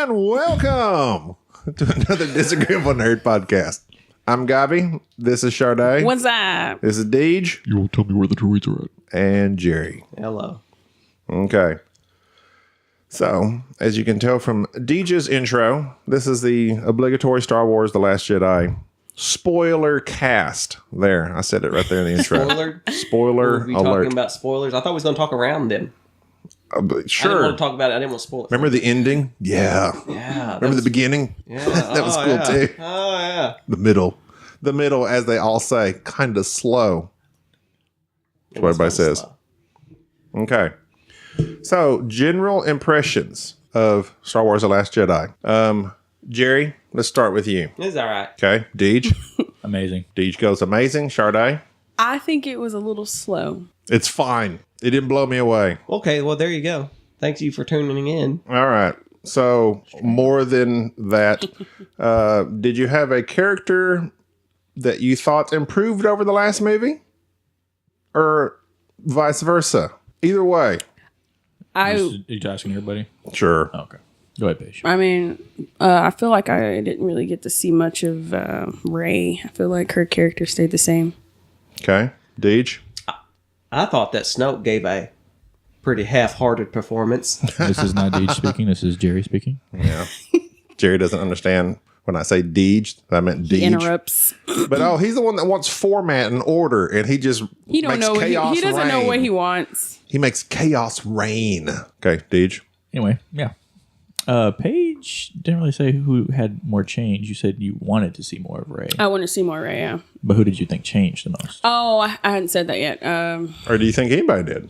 And welcome to another Disagreeable Nerd podcast. I'm Gabi. This is Sade. What's up? This is Deej. You won't tell me where the droids are at. And Jerry. Hello. Okay. So, as you can tell from Deej's intro, this is the obligatory Star Wars The Last Jedi spoiler cast. There, I said it right there in the intro. Spoiler Were we alert. talking about spoilers? I thought we was going to talk around them. But I sure. didn't want to talk about it. I didn't want to spoil it. Remember the ending? Yeah. Yeah. Remember the beginning? Yeah. That was cool too. Oh, yeah. The middle, as they all say, kind of slow. That's what everybody says. Slow. Okay. So, general impressions of Star Wars The Last Jedi. Jerry, let's start with you. It's all right. Okay. Deej. Amazing. Deej goes amazing. Sade. I think it was a little slow. It's fine. It didn't blow me away. Okay, well, there you go. Thank you for tuning in. All right. So, more than that, did you have a character that you thought improved over the last movie? Or vice versa? Either way. Are you asking everybody? Sure. Okay. Go ahead, Paige. I mean, I feel like I didn't really get to see much of Rey. I feel like her character stayed the same. Okay. Deej. I thought that Snoke gave a pretty half-hearted performance. This is not Deej speaking. This is Jerry speaking. Yeah. Jerry doesn't understand when I say Deej. I meant Deej. He interrupts. But he's the one that wants format and order, and he just He don't makes know. chaos He doesn't reign. know what he wants. He makes chaos reign. Okay, Deej. Anyway, yeah. Paige didn't really say who had more change. You said you wanted to see more of Rey. I want to see more Rey. Yeah. But who did you think changed the most? Oh, I hadn't said that yet. Or do you think anybody did?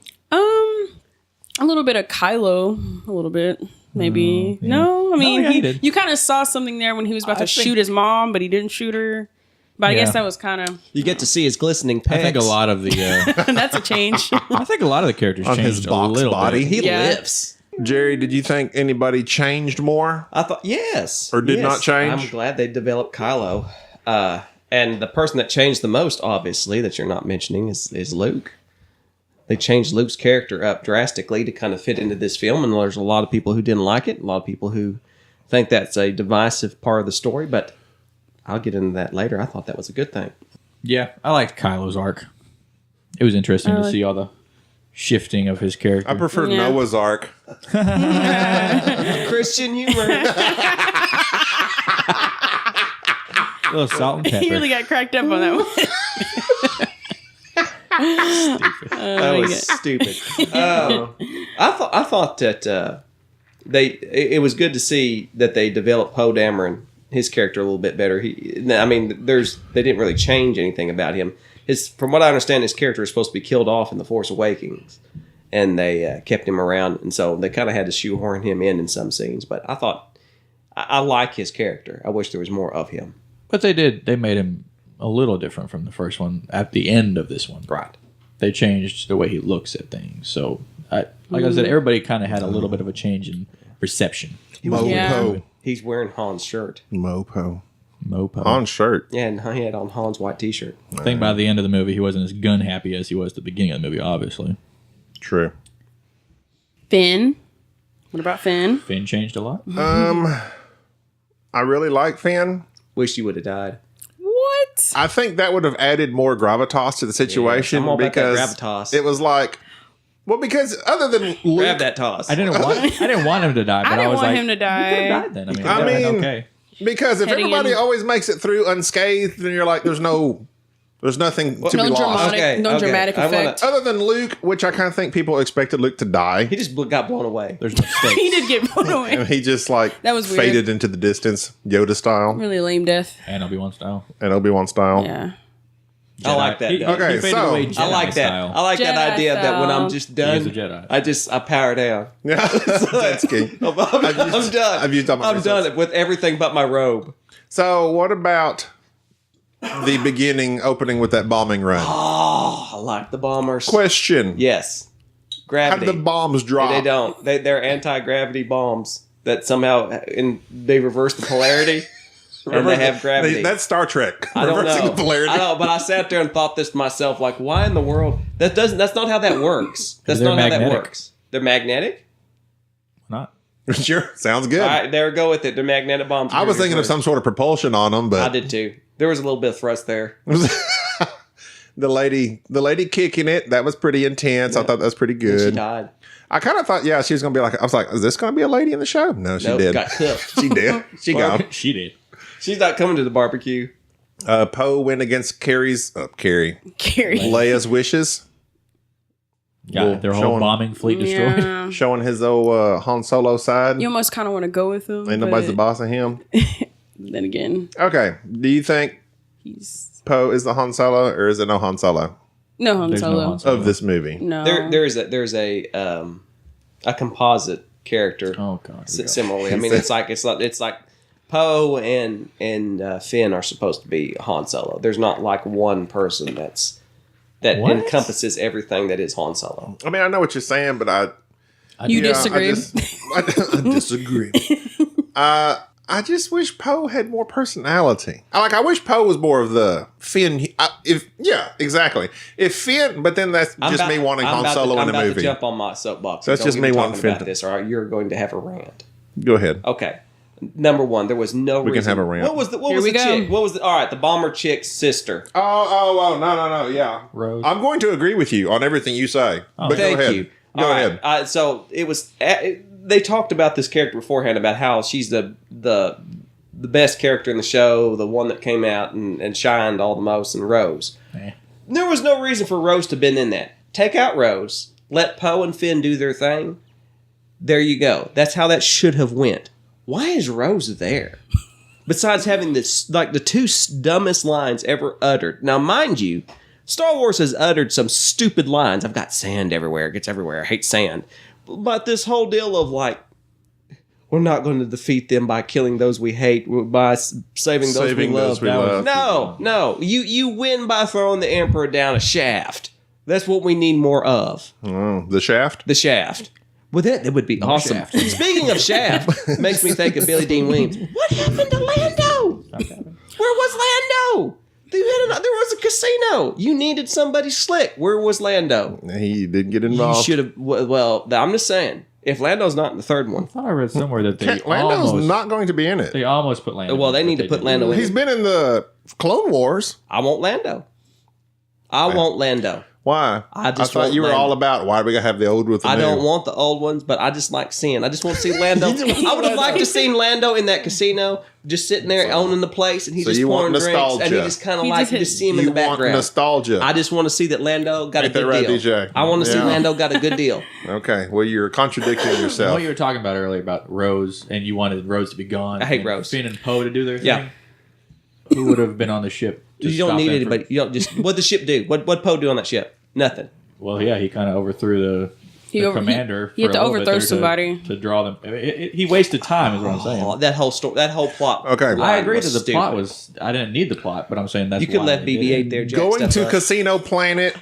A little bit of Kylo. A little bit. Maybe. yeah. No, I mean, he did. you kind of saw something there when he was about to shoot his mom, but he didn't shoot her. But I Yeah. guess that was kind of You get to see his glistening pecs. I think a lot of the that's a change. I think a lot of the characters On changed his a box little body. bit. He Yeah. lifts. Jerry, did you think anybody changed more? I thought, yes. Or did Yes. not change? I'm glad they developed Kylo. And the person that changed the most, obviously, that you're not mentioning is Luke. They changed Luke's character up drastically to kind of fit into this film, and there's a lot of people who didn't like it, a lot of people who think that's a divisive part of the story, but I'll get into that later. I thought that was a good thing. Yeah, I liked Kylo's arc. It was interesting to see all the shifting of his character. I prefer Yeah. Noah's Ark. Christian humor. a little salt and pepper. He really got cracked up on that one. That was stupid. I thought that it was good to see that they developed Poe Dameron, his character, a little bit better. They didn't really change anything about him. From what I understand, his character is supposed to be killed off in The Force Awakens, and they kept him around, and so they kind of had to shoehorn him in some scenes. But I thought I like his character. I wish there was more of him. But they did. They made him a little different from the first one at the end of this one. Right. They changed the way he looks at things. So, like I said, everybody kind of had a little bit of a change in perception. Mopo. He's wearing Han's shirt. Mopo. Mopo. On shirt. Yeah, and he had on Han's white T-shirt. I think by the end of the movie, he wasn't as gun happy as he was at the beginning of the movie, obviously. True. Finn. What about Finn? Finn changed a lot. I really like Finn. Wish you would have died. What? I think that would have added more gravitas to the situation I'm all about that because gravitas. it was like, well, because other than Luke, Grab that toss. I didn't want him to die, but I I, didn't was want like, him to he die. could have died then. I mean, I that would've been mean- okay. because if Heading everybody in. always makes it through unscathed, then you're like, there's nothing to No be lost. dramatic I wanna- effect. Other than Luke, which I kind of think people expected Luke to die, He just got blown away. There's no stakes. He did get blown away. and he just like That was weird. faded into the distance, Yoda style Really lame death. And Obi-Wan style. and Obi-Wan style. Yeah. I like that. He, Okay, he faded so- away I Jedi like that. style. I like that Jedi idea that when I'm style. just done, He is a Jedi. I power down. Yeah, that's key. I'm done. I've used all my I'm resources. done with everything but my robe. So, what about the beginning opening with that bombing run? Oh, I like the bombers. Question: Yes, How gravity. did the bombs drop? They don't. They're anti-gravity bombs that somehow they reverse the polarity. And they have gravity. That's Star Trek. I don't Reversing know. the polarity. I know, but I sat there and thought this to myself, like, why in the world? That's not how that works. That's They're not how that magnetic. works. They're magnetic? Not. Sure, sounds good. All right, there we go with it. The magnetic bombs. I was thinking of some sort of propulsion on them, but I did too. There was a little bit of thrust there. the lady kicking it, that was pretty intense. I thought that was pretty She good. died. I kind of thought, she was gonna be like, I was like, is this gonna be a lady in the show? No, she Nope, did. got cooked. She did. She gone. She did. She's not coming to the barbecue. Poe went against Carrie, Leia's wishes. Yeah, their whole showing- bombing fleet destroyed. Yeah. Showing his old Han Solo side. You almost kind of want to go with him. Ain't nobody's the but boss of him. Then again, Okay. Do you think he's Poe is the Han Solo, or is it no Han Solo no Han There's no Solo. Han Solo. of this movie? No, There's a composite character. Oh god. Similarly, I mean, it's like Poe and Finn are supposed to be Han Solo. There's not like one person that What? encompasses everything that is Han Solo. I mean, I know what you're saying, but you yeah, disagree. I disagree. I just wish Poe had more personality. I wish Poe was more of the Finn. Exactly. If Finn, but then that's just me wanting Han Solo in a I'm about movie. to jump on my soapbox. That's Don't just get me talking wanting Finn about to- this, or you're going to have a rant. Go ahead. Okay. Number one, there was no reason. can have a rant. What was the Here we go. chick? What was all right? The bomber chick's sister. No, yeah. Rose. I'm going to agree with you on everything you say. But Thank go ahead. you. Go All right. ahead. So it was. They talked about this character beforehand about how she's the best character in the show, the one that came out and shined all the most, and Rose. There was no reason for Rose to have been in that. Take out Rose. Let Poe and Finn do their thing. There you go. That's how that should have went. Why is Rose there? Besides having this, like the two dumbest lines ever uttered. Now, mind you, Star Wars has uttered some stupid lines. I've got sand everywhere. It gets everywhere. I hate sand. But this whole deal of like, we're not going to defeat them by killing those we hate, by saving those we love. No. You win by throwing the Emperor down a shaft. That's what we need more of. Oh, the Shaft? The shaft. Well, that would be awesome. Shaft. Speaking of Shaft, makes me think of Billy Dean Williams. What happened to Lando? Where was Lando? There was a casino. You needed somebody slick. Where was Lando? He didn't get You involved. should have. Well, I'm just saying. If Lando's not in the third one, I thought I read somewhere that they Lando's almost not going to be in it. they almost put Lando. well, they in, need but to put didn't. Lando in. He's been in the Clone Wars. I want Lando. I want Lando. Why? I just thought want you were Lando. all about why do we gotta have the old with the I new? don't want the old ones, but I just like seeing. I just want to see Lando. I would have liked to seen Lando in that casino, just sitting there owning the place, and he's So just you want pouring drinks, and he nostalgia. just kind of He like just just see him in You the want background. nostalgia. I just want to see that Lando got Ain't a that good right, deal. DJ? I want to see Yeah. Lando got a good deal. Okay, well you're contradicting You know yourself. what you were talking about earlier about Rose, and you wanted Rose to be gone. I hate and Rose. Finn and Poe to do their thing. Yeah. Who would have been on the ship? to You don't stop need them anybody. You don't just. What'd the ship do? What Poe do on that ship? Nothing. Well, yeah, he kind of overthrew the commander. He had for to a little bit overthrow there somebody. to draw them. He wasted time, is what I'm saying. Oh, that whole story, that whole plot. Okay. I agree that was the stupid. plot was. I didn't need the plot, but I'm saying that's You could why let they did BB-8 it. there. Jack Going stuff to up. Casino Planet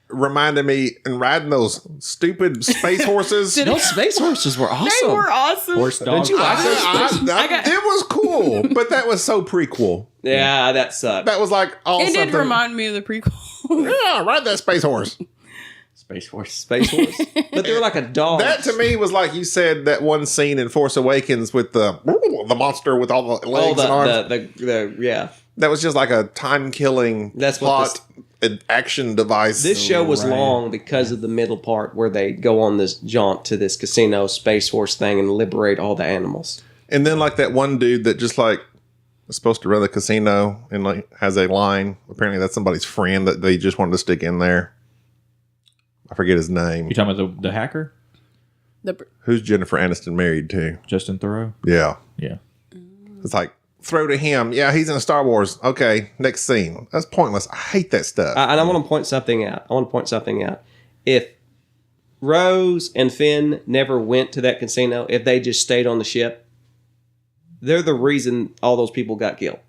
reminded me and riding those stupid space horses. Those space horses were awesome. They were awesome. Horse dog. Don't you like those? It was cool, but that was so prequel. Yeah, that sucked. That was like all It did something. remind me of the prequel. Yeah, ride that space horse. Space Force. Space horse, but they were like a dog. That to me was like you said that one scene in Force Awakens with the monster with all the legs and arms. Yeah. That was just like a time killing That's what plot and action device. This show was Right. long because of the middle part where they go on this jaunt to this casino space horse thing and liberate all the animals. And then like that one dude that just like is supposed to run the casino and like has a line. Apparently that's somebody's friend that they just wanted to stick in there. I forget his name. You talking about the hacker, Who's Jennifer Aniston married to? Justin Thoreau? Yeah. Yeah. It's like throw to him. Yeah, he's in Star Wars. Okay, next scene. That's pointless. I hate that stuff. And I want to point something out. If Rose and Finn never went to that casino, if they just stayed on the ship, they're the reason all those people got killed.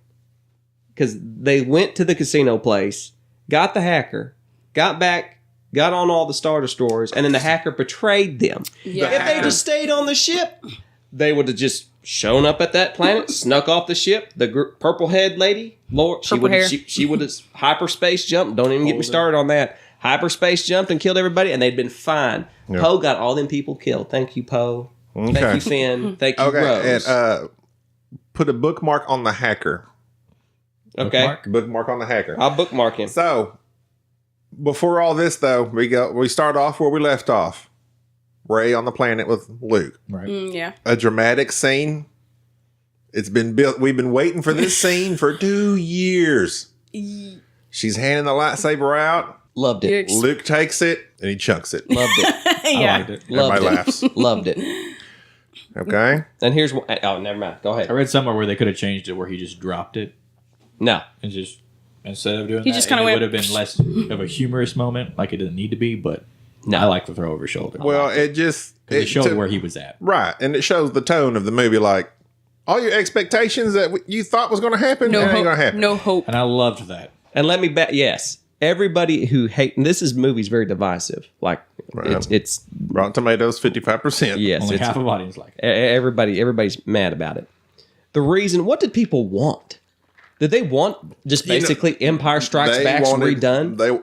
Because they went to the casino place, got the hacker, got back, got on all the Star Destroyers, and then the hacker betrayed them. Yeah. If they just stayed on the ship, they would have just shown up at that planet, snuck off the ship. The purple head lady, Lord, she Purple hair. would have hyperspace jumped. Don't even get me started on that. Hyperspace jumped and killed everybody, and they'd been fine. Yeah. Poe got all them people killed. Thank you, Poe. Okay. Thank you, Finn. Thank you, Okay, Rose. and put a bookmark on the hacker. Okay. Bookmark on the hacker. I'll bookmark him. So, before all this, though, we start off where we left off. Rey on the planet with Luke. Right. Yeah. A dramatic scene. It's been built. We've been waiting for this scene for 2 years. She's handing the lightsaber out. Loved it. Luke takes it and he chunks it. Loved it. Yeah. I liked it. Loved Everybody it. laughs. Loved it. Okay. And here's what. Oh, never mind. Go I ahead. read somewhere where they could have changed it where he just dropped it No. and just instead of doing He that, just and kinda it went- would have been less of a humorous moment, like it didn't need to be. But No. I like the throw over shoulder. Well, it just it showed took- where he was at. right, and it shows the tone of the movie. Like all your expectations that you thought was going to happen, No it ain't hope. going to happen. No hope. And I loved that. And let me bet. Yes. Everybody who hate and this movie's very divisive. Like Right. it's Rotten Tomatoes 55%. yes. Only It's, half of audience like it. everybody's mad about it. The reason. What did people want? Did they want just You know, basically Empire Strikes Back redone? But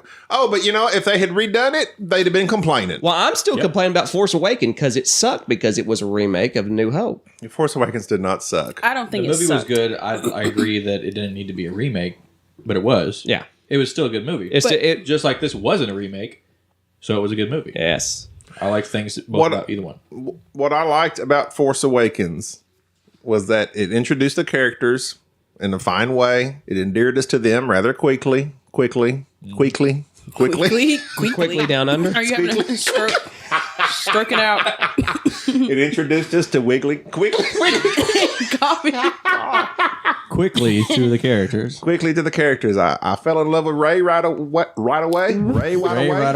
if they had redone it, they'd have been complaining. Well, I'm still complaining about Force Awakens because it sucked because it was a remake of New Hope. Force Awakens did not suck. I don't The think it movie was sucked. good. I agree that it didn't need to be a remake, but it was. Yeah. It was still a good movie. Just like this wasn't a remake, so it was a good movie. Yes. I like things both What- about either one. What I liked about Force Awakens was that it introduced the characters in a fine way. It endeared us to them rather quickly. Quickly Quickly down under. Are you having a stroke? Stroking out. It introduced us to quickly Quickly to the characters. to the characters. I fell in love with Ray right away. Ray right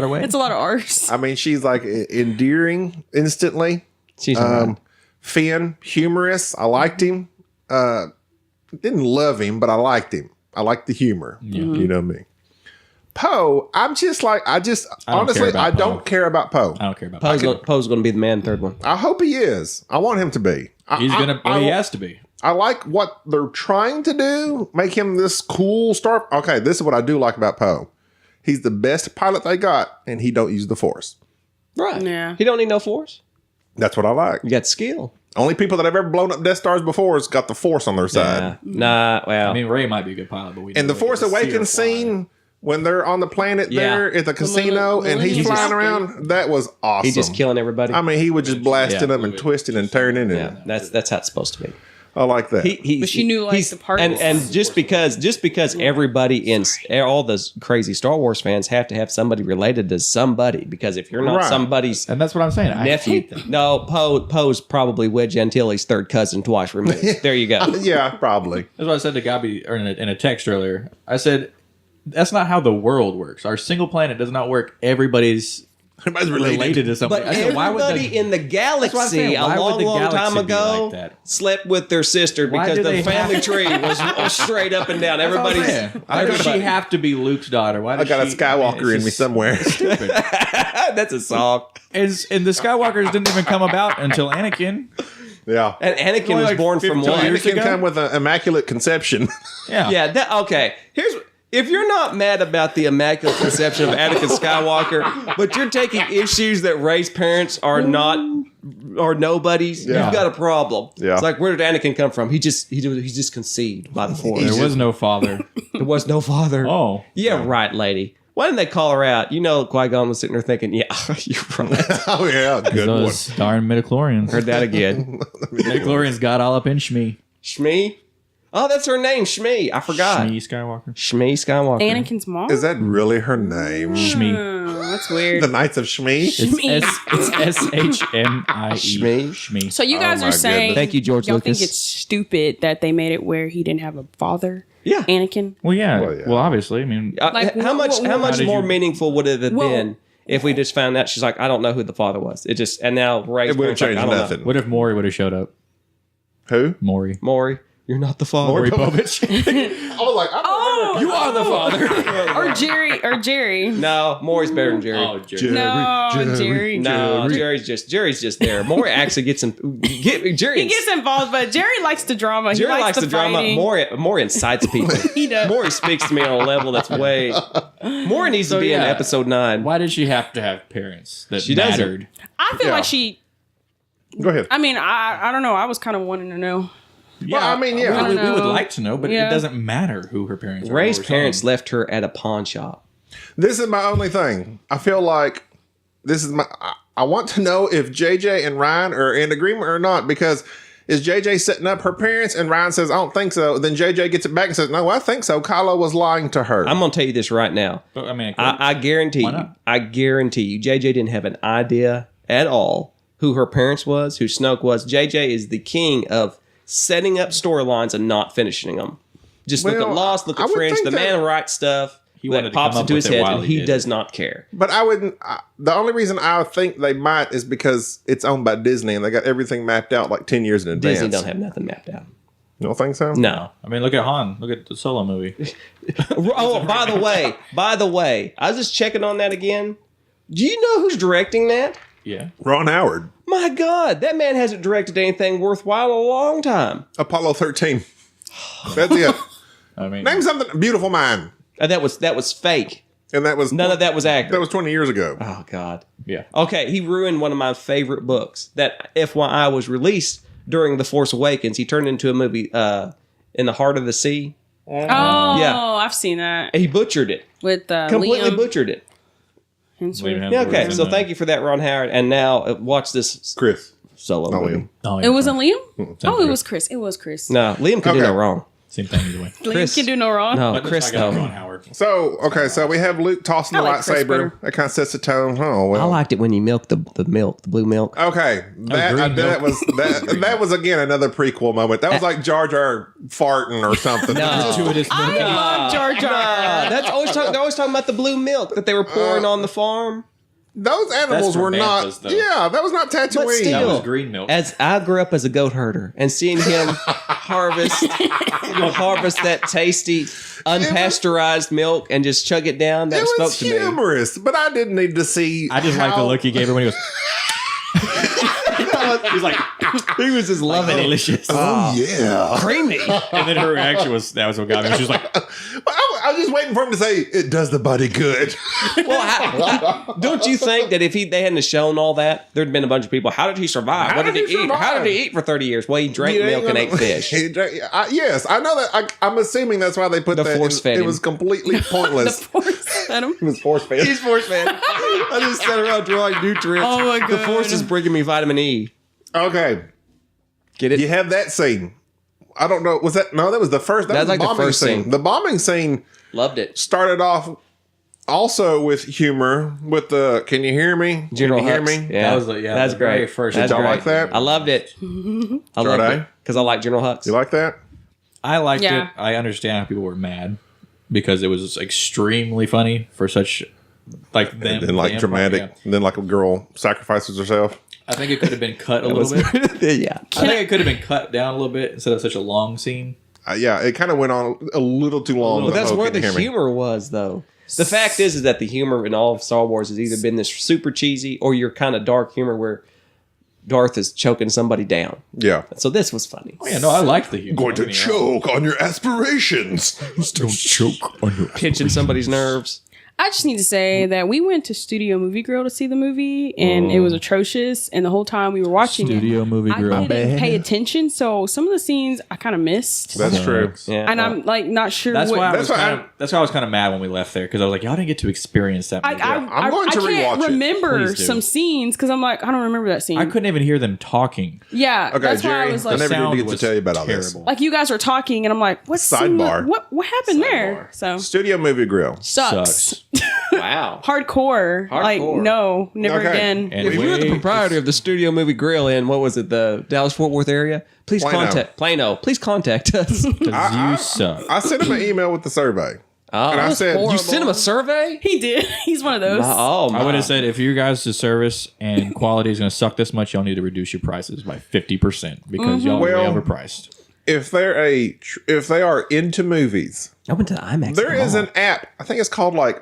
away. It's a lot of R's. I mean, she's like endearing instantly. She's all right. Finn, humorous. I liked him. Didn't love him, but I liked him. I liked the humor. You know me. Poe, honestly, I don't care about Poe. I don't care about Poe's going to be the man in the third one. I hope he is. I want him to be. He has to be. I like what they're trying to do. Make him this cool star. Okay, this is what I do like about Poe. He's the best pilot they got, and he don't use the Force. Right. Yeah. He don't need no Force. That's what I like. You got skill. Only people that have ever blown up Death Stars before has got the Force on their side. Nah, well. I mean, Ray might be a good pilot, but we And the don't really Force get to see her Awakens fly. scene when they're on the planet there at the casino and he's Millennium flying Falcon. around, that was awesome. He's just killing everybody. I mean, he was just blasting them and twisting and turning, and yeah, that's how it's supposed to be. I like that. But she knew, like, the parts. and just because everybody in all those crazy Star Wars fans have to have somebody related to somebody, because if you're not Right. somebody's And that's what I'm saying. I nephew, hate that. no, Poe's probably Wedge Antilles' third cousin twice removed. There you go. Yeah, probably. That's what I said to Gabi or in a text earlier. I said, that's not how the world works. Our single planet does not work. Everybody's Everybody's related to somebody. But I said, why would everybody in the what I'm galaxy saying. a Why would long, the long time galaxy be ago like that? slept with their sister Why because do the they family have- tree was straight up and down. That's what I'm Everybody's saying. Why does she have to be Luke's daughter? Why I does got a she- Skywalker in it's me just somewhere. Stupid. that's a song. And the Skywalkers didn't even come about until Anakin. Yeah. And Anakin Only was like born from 15 what? years Anakin ago? come with an immaculate conception. Yeah. Yeah. Okay. If you're not mad about the immaculate conception of Anakin Skywalker, but you're taking issues that Rey's parents are nobodies, Yeah. you've got a problem. Yeah. It's like, where did Anakin come from? He's just conceived by the Force. There was no father. There was no father. Oh. Yeah, right, lady. Why didn't they call her out? You know, Qui-Gon was sitting there thinking, yeah, you're right. Oh, yeah. Good one. Those darn midichlorians. Heard that again. Midichlorians got all up in Shmi. Shmi? Oh, that's her name, Shmi. I forgot. Shmi Skywalker. Shmi Skywalker. Anakin's mom? Is that really her name? Shmi. Oh, that's weird. The Knights of Shmi? It's SHMIE. Shmi. Shmi. So you guys my are saying, goodness. Thank you, George y'all Lucas. think it's stupid that they made it where he didn't have a father? Yeah. Anakin? Well, yeah. Well, yeah. Well, obviously. I mean, Like, how much how did more you- meaningful would it have Well- been if we just found out she's like, I don't know who the father was. It just, and now Rey's It would have parents are like, changed I don't know. nothing. what if Maury would have showed up? Who? Maury. Maury, you're not the father. Maury Povich. I was like, I You are the father. Or Jerry. No, Maury's better than Jerry. Oh, Jerry. No, Jerry. No, Jerry's just there. Maury actually gets him. Jerry He gets involved, but Jerry likes the drama. Jerry he likes the drama. fighting. Maury incites people. He does. Maury speaks to me on a level that's way. Maury needs to be in yeah. episode 9. Why did she have to have parents that She doesn't. mattered? I feel Yeah. like she Go ahead. I mean, I don't know. I was kind of wanting to know. Yeah, Well, I mean, yeah. we know. would like to know, but Yeah. it doesn't matter who her parents are. Rey's or parents something. left her at a pawn shop. This is my only thing. I feel like this is my. I want to know if JJ and Ryan are in agreement or not, because is JJ setting up her parents and Ryan says, I don't think so. Then JJ gets it back and says, no, I think so. Kylo was lying to her. I'm going to tell you this right now. But, I mean, I guarantee Why you. not? I guarantee you. JJ didn't have an idea at all who her parents was, who Snoke was. JJ is the king of setting up storylines and not finishing them. Just look Well, at Lost, look I at would Fringe. think The that- man writes stuff He wanted that to pops come up into with his it head, while and he he did does it. not care. But I wouldn't. The only reason I think they might is because it's owned by Disney and they got everything mapped out like 10 years in advance. Disney don't have nothing mapped out. You don't think so? No. I mean, look at Han. Look at the Solo movie. Oh, by the way, I was just checking on that again. Do you know who's directing that? Yeah. Ron Howard. My God, that man hasn't directed anything worthwhile in a long time. Apollo 13. That's it. I mean, Name something. Beautiful Mind. That was fake. And that was None of that was accurate. That was 20 years ago. Oh God. yeah. Okay, he ruined one of my favorite books that, FYI, was released during The Force Awakens. He turned into a movie, In the Heart of the Sea. Oh, Yeah. I've seen that He butchered it. with Completely Liam butchered it. Hemsworth. Yeah, okay, so thank you for that, Ron Howard. And now watch this Chris. solo Not movie. Liam. Oh, It wasn't Liam. Same Oh, thing. it was Chris. It was Chris. No, Liam could do Okay. no wrong. Same thing either way. Liam Chris- can do no wrong. No, But Chris, I got though. Ron Howard. So, okay, so we have Luke tossing the I like Chris lightsaber. better. That kind of sets the tone. Oh, well. I liked it when you milked the milk, the blue milk. Okay, that green that milk. was that was again another prequel moment. That was like Jar Jar farting or something. No. Gratuitous I milking. love Jar Jar. That's always they're always talking about the blue milk that they were pouring on the farm. Those animals That's for were not. Banthas, though. Yeah, that was not Tatooine. But still, That was green milk. As I grew up as a goat herder and seeing him harvest that tasty, unpasteurized milk and just chug it down, that It spoke was to me. humorous, but I didn't need to see. I just like the look he gave her when he goes. He's like, He was just loving it. delicious. Oh yeah. Creamy. And then her reaction was, that was what got me. She was like, I was just waiting for him to say it does the body good. Well, don't you think that if they hadn't shown all that, there'd been a bunch of people? How did he survive? How What did did he he eat? How survive? did he eat for 30 years? Well, he drank You ain't milk and gonna- ate fish. He drank- yes, I know that. I'm assuming that's why they put The that. force in, fed it him. was completely The pointless. force fed him. It was force fed. He's force fed. I just sat around drawing nutrients. Oh my The God. force is bringing me vitamin E. Okay, Get it? you have that scene. I don't know. Was that no? That was the first. That That's was like the bombing first scene. scene. The bombing scene Loved it. started off also with humor. With the "Can you hear me? General Can you hear Hux. me?" Yeah, That was the- yeah, that's the very great. first- That's Did y'all great. like that? I loved it. I loved Jedi? it because I like General Hux. You like that? I liked Yeah. it. I understand how people were mad because it was extremely funny for such like them. And then like them, dramatic. yeah. And then like a girl sacrifices herself. I think it could have been cut a little bit. Yeah. I think it could have been cut down a little bit instead of such a long scene. Yeah, it kind of went on a little too long. But with But that's whole where "Can the you hear me?" humor was, though. The fact is that the humor in all of Star Wars has either been this super cheesy or your kind of dark humor where Darth is choking somebody down. Yeah. So this was funny. Oh, yeah, no, I liked the humor. Going to Don't get me wrong. choke on your aspirations. Don't choke on your. Pinching somebody's nerves. I just need to say that we went to Studio Movie Grill to see the movie, and it was atrocious. And the whole time we were watching Studio it, Movie Grill. I didn't pay attention, so some of the scenes I kind of missed. That's true. Yeah. And I'm like not sure. That's what, why I That's was why kind of. That's why I was kind of mad when we left there because I was like, y'all didn't get to experience that. Movie. I'm going to I can't rewatch it. remember Please do. some scenes because I'm like I don't remember that scene. I couldn't even hear them talking. Yeah, Okay, that's why Jerry, I was I like, never sound did get to was tell you about all this. terrible. like you guys were talking, and I'm like, what scene? Sidebar. What happened there? So Studio Movie Grill. sucks. Wow. Hardcore. Like Hardcore. no, never Okay. again. And If you're the proprietor of the Studio Movie Grill in, what was it, the Dallas-Fort Worth area, please Plano. Please contact us. Because you suck. I sent him an email with the survey. Oh, And I said, horrible. you sent him a survey? He did. He's one of those. Oh, I would have said if you guys' service and quality is going to suck this much, y'all need to reduce your prices by 50% because y'all are way Well, overpriced. if they are into movies, I went to the IMAX. there is an app. I think it's called like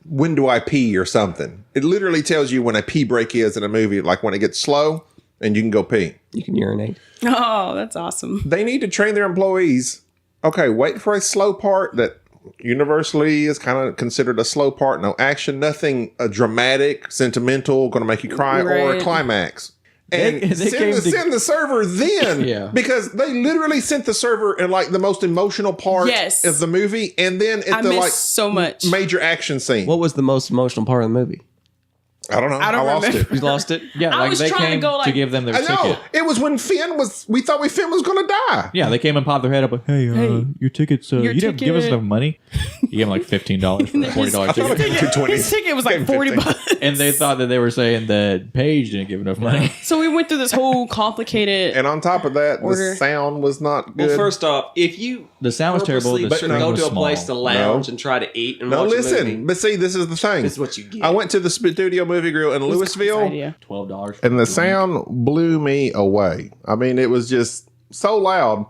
When Do I Pee or something. It literally tells you when a pee break is in a movie, like when it gets slow and you can go pee. You can urinate. Oh, that's awesome. They need to train their employees. Okay, wait for a slow part that universally is kind of considered a slow part. No action, nothing dramatic, sentimental, going to make you cry, or a Right. climax. and They came to- send the server then. Yeah. Because they literally sent the server in like the most emotional part Yes. of the movie, and then at I the missed like so much. major action scene. What was the most emotional part of the movie? I don't know. I don't lost remember. it. You lost it? Yeah, I like was they trying to came go, like- give them their I know. ticket. It was when we thought Finn was going to die. Yeah, they came and popped their head up like, hey, your ticket's, Your you didn't give us ticket. enough money. You gave them like $15 for a $40 ticket. His ticket was like 40 bucks. And they thought that they were saying that Paige didn't give enough money. So we went through this whole complicated. And on top of that, Order. the sound was not good. Well, first off, if you The sound was terrible. purposely The screen go was to a small. place to lounge No. and try to eat and no, watch a listen. movie, But see, this is the thing. this is what you get. I went to the Studio Movie Grill in Louisville, idea. $12. and the sound blew me away. I mean, it was just so loud.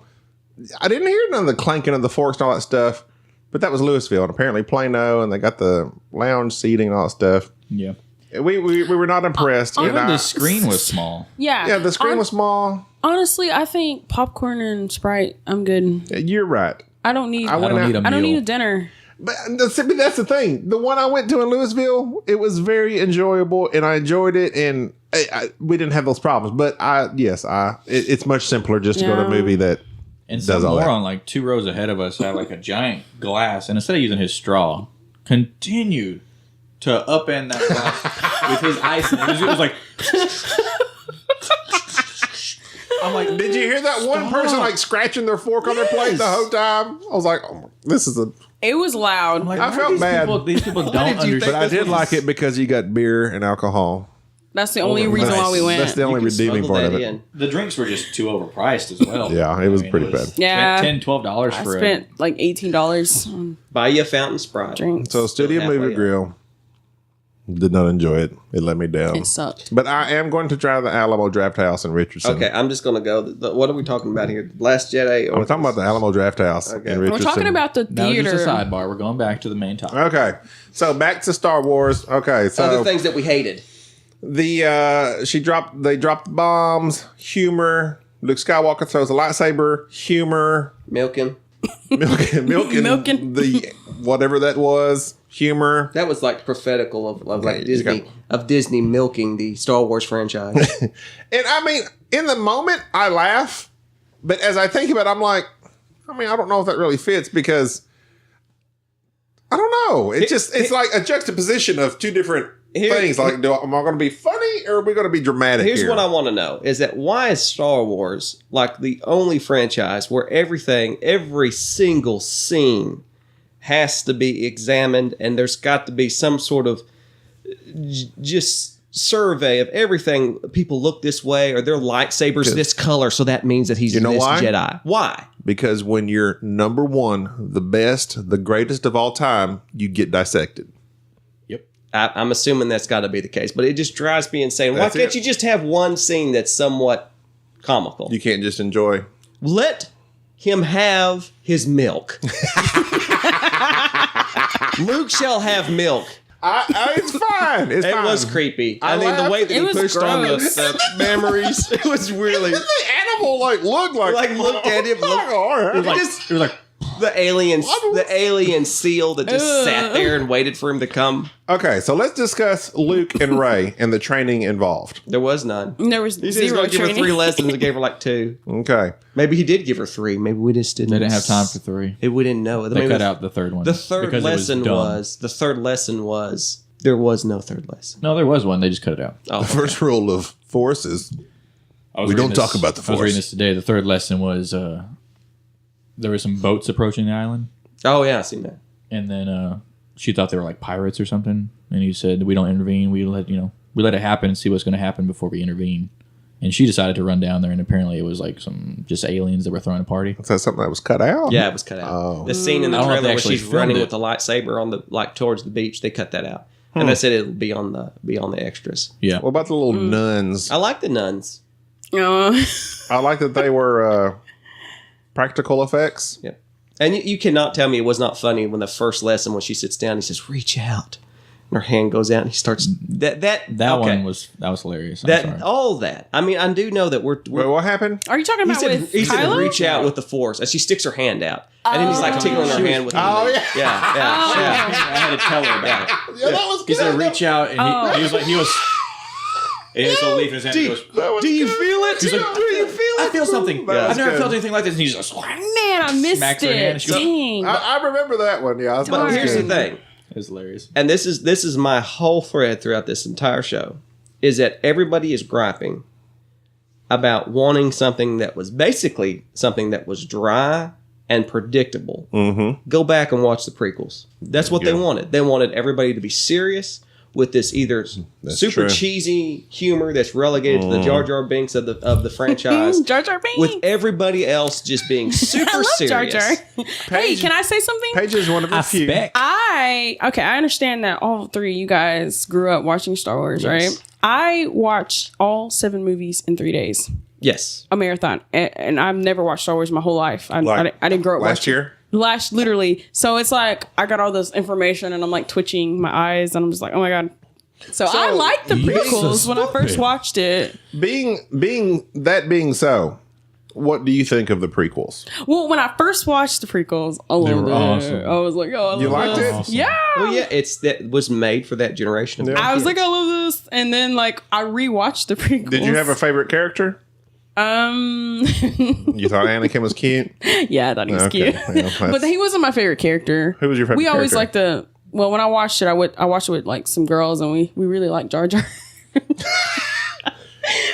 I didn't hear none of the clanking of the forks and all that stuff, but that was Louisville, and apparently Plano, and they got the lounge seating and all that stuff. Yeah. We were not impressed. on and Even I- the screen was small. Yeah. yeah, the screen was small. Honestly, I think popcorn and Sprite, I'm good. You're right. I don't need. I I don't out- need a I don't meal. need a dinner. But that's the thing. The one I went to in Louisville, it was very enjoyable, and I enjoyed it. And we didn't have those problems. But it's much simpler just to go to a Yeah. movie that And does some all that. moron like 2 rows ahead of us had like a giant glass, and instead of using his straw, continued to upend that glass with his ice. And it was like, I'm like, Did you hear that one person like scratching their fork on their plate the whole time? I was like, oh, this is a. It was loud. like, I why felt these bad. These people don't did you think understand. But I did like it because you got beer and alcohol. That's the only reason why we went. That's the only redeeming part of it. The drinks were just too overpriced as well. Yeah, it was pretty bad. Yeah. $10, $12 I for spent like $18 on Buy you a fountain Sprite. drinks. So Studio Halfway Movie up. Grill did not enjoy it. It let me down. It sucked. But I am going to try the Alamo Drafthouse in Richardson. Okay, I'm just gonna go. What are we talking about here? Last Jedi? Or I'm talking about the Alamo Drafthouse Okay. in We're Richardson. talking about the That was theater. just a sidebar. We're going back to the main topic. Okay, so back to Star Wars. Okay, so other things that we hated. they dropped the bombs, humor. Luke Skywalker throws a lightsaber, humor, Milking. milking Milking. the whatever that was, humor. That was like prophetical of like you Disney Disney milking the Star Wars franchise. And I mean, in the moment, I laugh, but as I think about it, I'm like, I mean, I don't know if that really fits because I don't know. It's like a juxtaposition of two different things. Like, am I going to be funny or are we going to be dramatic? Here's here? what I want to know: is that why is Star Wars like the only franchise where every single scene has to be examined, and there's got to be some sort of just survey of everything. People look this way, or their lightsabers this color, so that means that he's You know this why? Jedi. Why? Because when you're number one, the best, the greatest of all time, you get dissected. Yep. I'm assuming that's got to be the case, but it just drives me insane. That's Why can't it. you just have one scene that's somewhat comical? You can't just enjoy. Let him have his milk. Luke shall have milk. It's fine. It's It fine. was creepy. I mean, the laughed. way that It he was pushed on gross. the memories, it was really The animal looked like looked at him. all right. It was like, The alien seal that just sat there and waited for him to come. Okay, so let's discuss Luke and Rey and the training involved. There was none. There was He said he was zero going to give her training. 3 lessons and gave her like 2. Okay. Maybe he did give her 3. Maybe we just didn't. they didn't have time for 3. We didn't know. They cut out the third one. The third because it lesson dumb. was there was no third lesson. No, there was one. They just cut it out. Oh, The first rule of Force is I was We reading don't talk about the I was reading Force. this today. The third lesson was there were some boats approaching the island, oh yeah, I seen that. and then she thought they were like pirates or something. And he said, "We don't intervene. We let it happen and see what's going to happen before we intervene." And she decided to run down there, and apparently it was like some just aliens that were throwing a party. is that something that was cut out? Yeah, it was cut out. Oh. The scene in the I don't know if trailer they where actually she's filmed running it. with the lightsaber on the towards the beach, they cut that out. And they said it'll be on the extras. Yeah, What about the little nuns? I like the nuns. I like that they were practical effects. Yeah. And you cannot tell me it was not funny when the first lesson, when she sits down, he says, "Reach out." And her hand goes out and he starts that okay. one was hilarious. I'm that sorry. all that. I mean, I do know that we're Wait, what happened? Are you talking he about said, with he said Kylo? reach out with the force as she sticks her hand out. And then he's like tickling her hand with the Oh, yeah. yeah. Yeah. I had to tell her about it. Yeah, that was He said, good. "Reach out," and he was like, he was. And he has a leaf in his hand. He goes, Do you feel it? He's like, do you feel it? I feel something. That I've was never good. felt anything like this. And he's just Man, I missed Smacks her hand. it. She goes, Dang. I remember that one. Yeah, Darn. But here's the thing, it's hilarious. and this is my whole thread throughout this entire show, is that everybody is griping about wanting something that was basically something that was dry and predictable. Mm-hmm. Go back and watch the prequels. That's what they wanted. They wanted everybody to be serious with this either super true. cheesy humor that's relegated to the Jar Jar Binks of the franchise, Jar Jar Binks. with everybody else just being super I love serious. Jar Jar. Hey, can I say something? Paige is one of the few. I understand that all three of you guys grew up watching Star Wars, right? I watched all 7 movies in 3 days, Yes. a marathon, and I've never watched Star Wars my whole life. I didn't grow up Last watching. year? Literally. So it's like I got all this information, and I'm like twitching my eyes, and I'm just like, oh my god. So I liked the You're prequels so when I first stupid. watched it. Being so, what do you think of the prequels? Well, when I first watched the prequels, I loved were it. awesome. I was like, oh, I love You liked this. it? Awesome. Yeah. Well, yeah, that was made for that generation. Of I was kids. like, I love this, and then like I rewatched the prequels. Did you have a favorite character? You thought Anakin was cute? Yeah, I thought he was Okay, cute, yeah, that's- but he wasn't my favorite character. Who was your favorite We always character? liked well, when I watched it, I watched it with like some girls, and we really liked Jar Jar.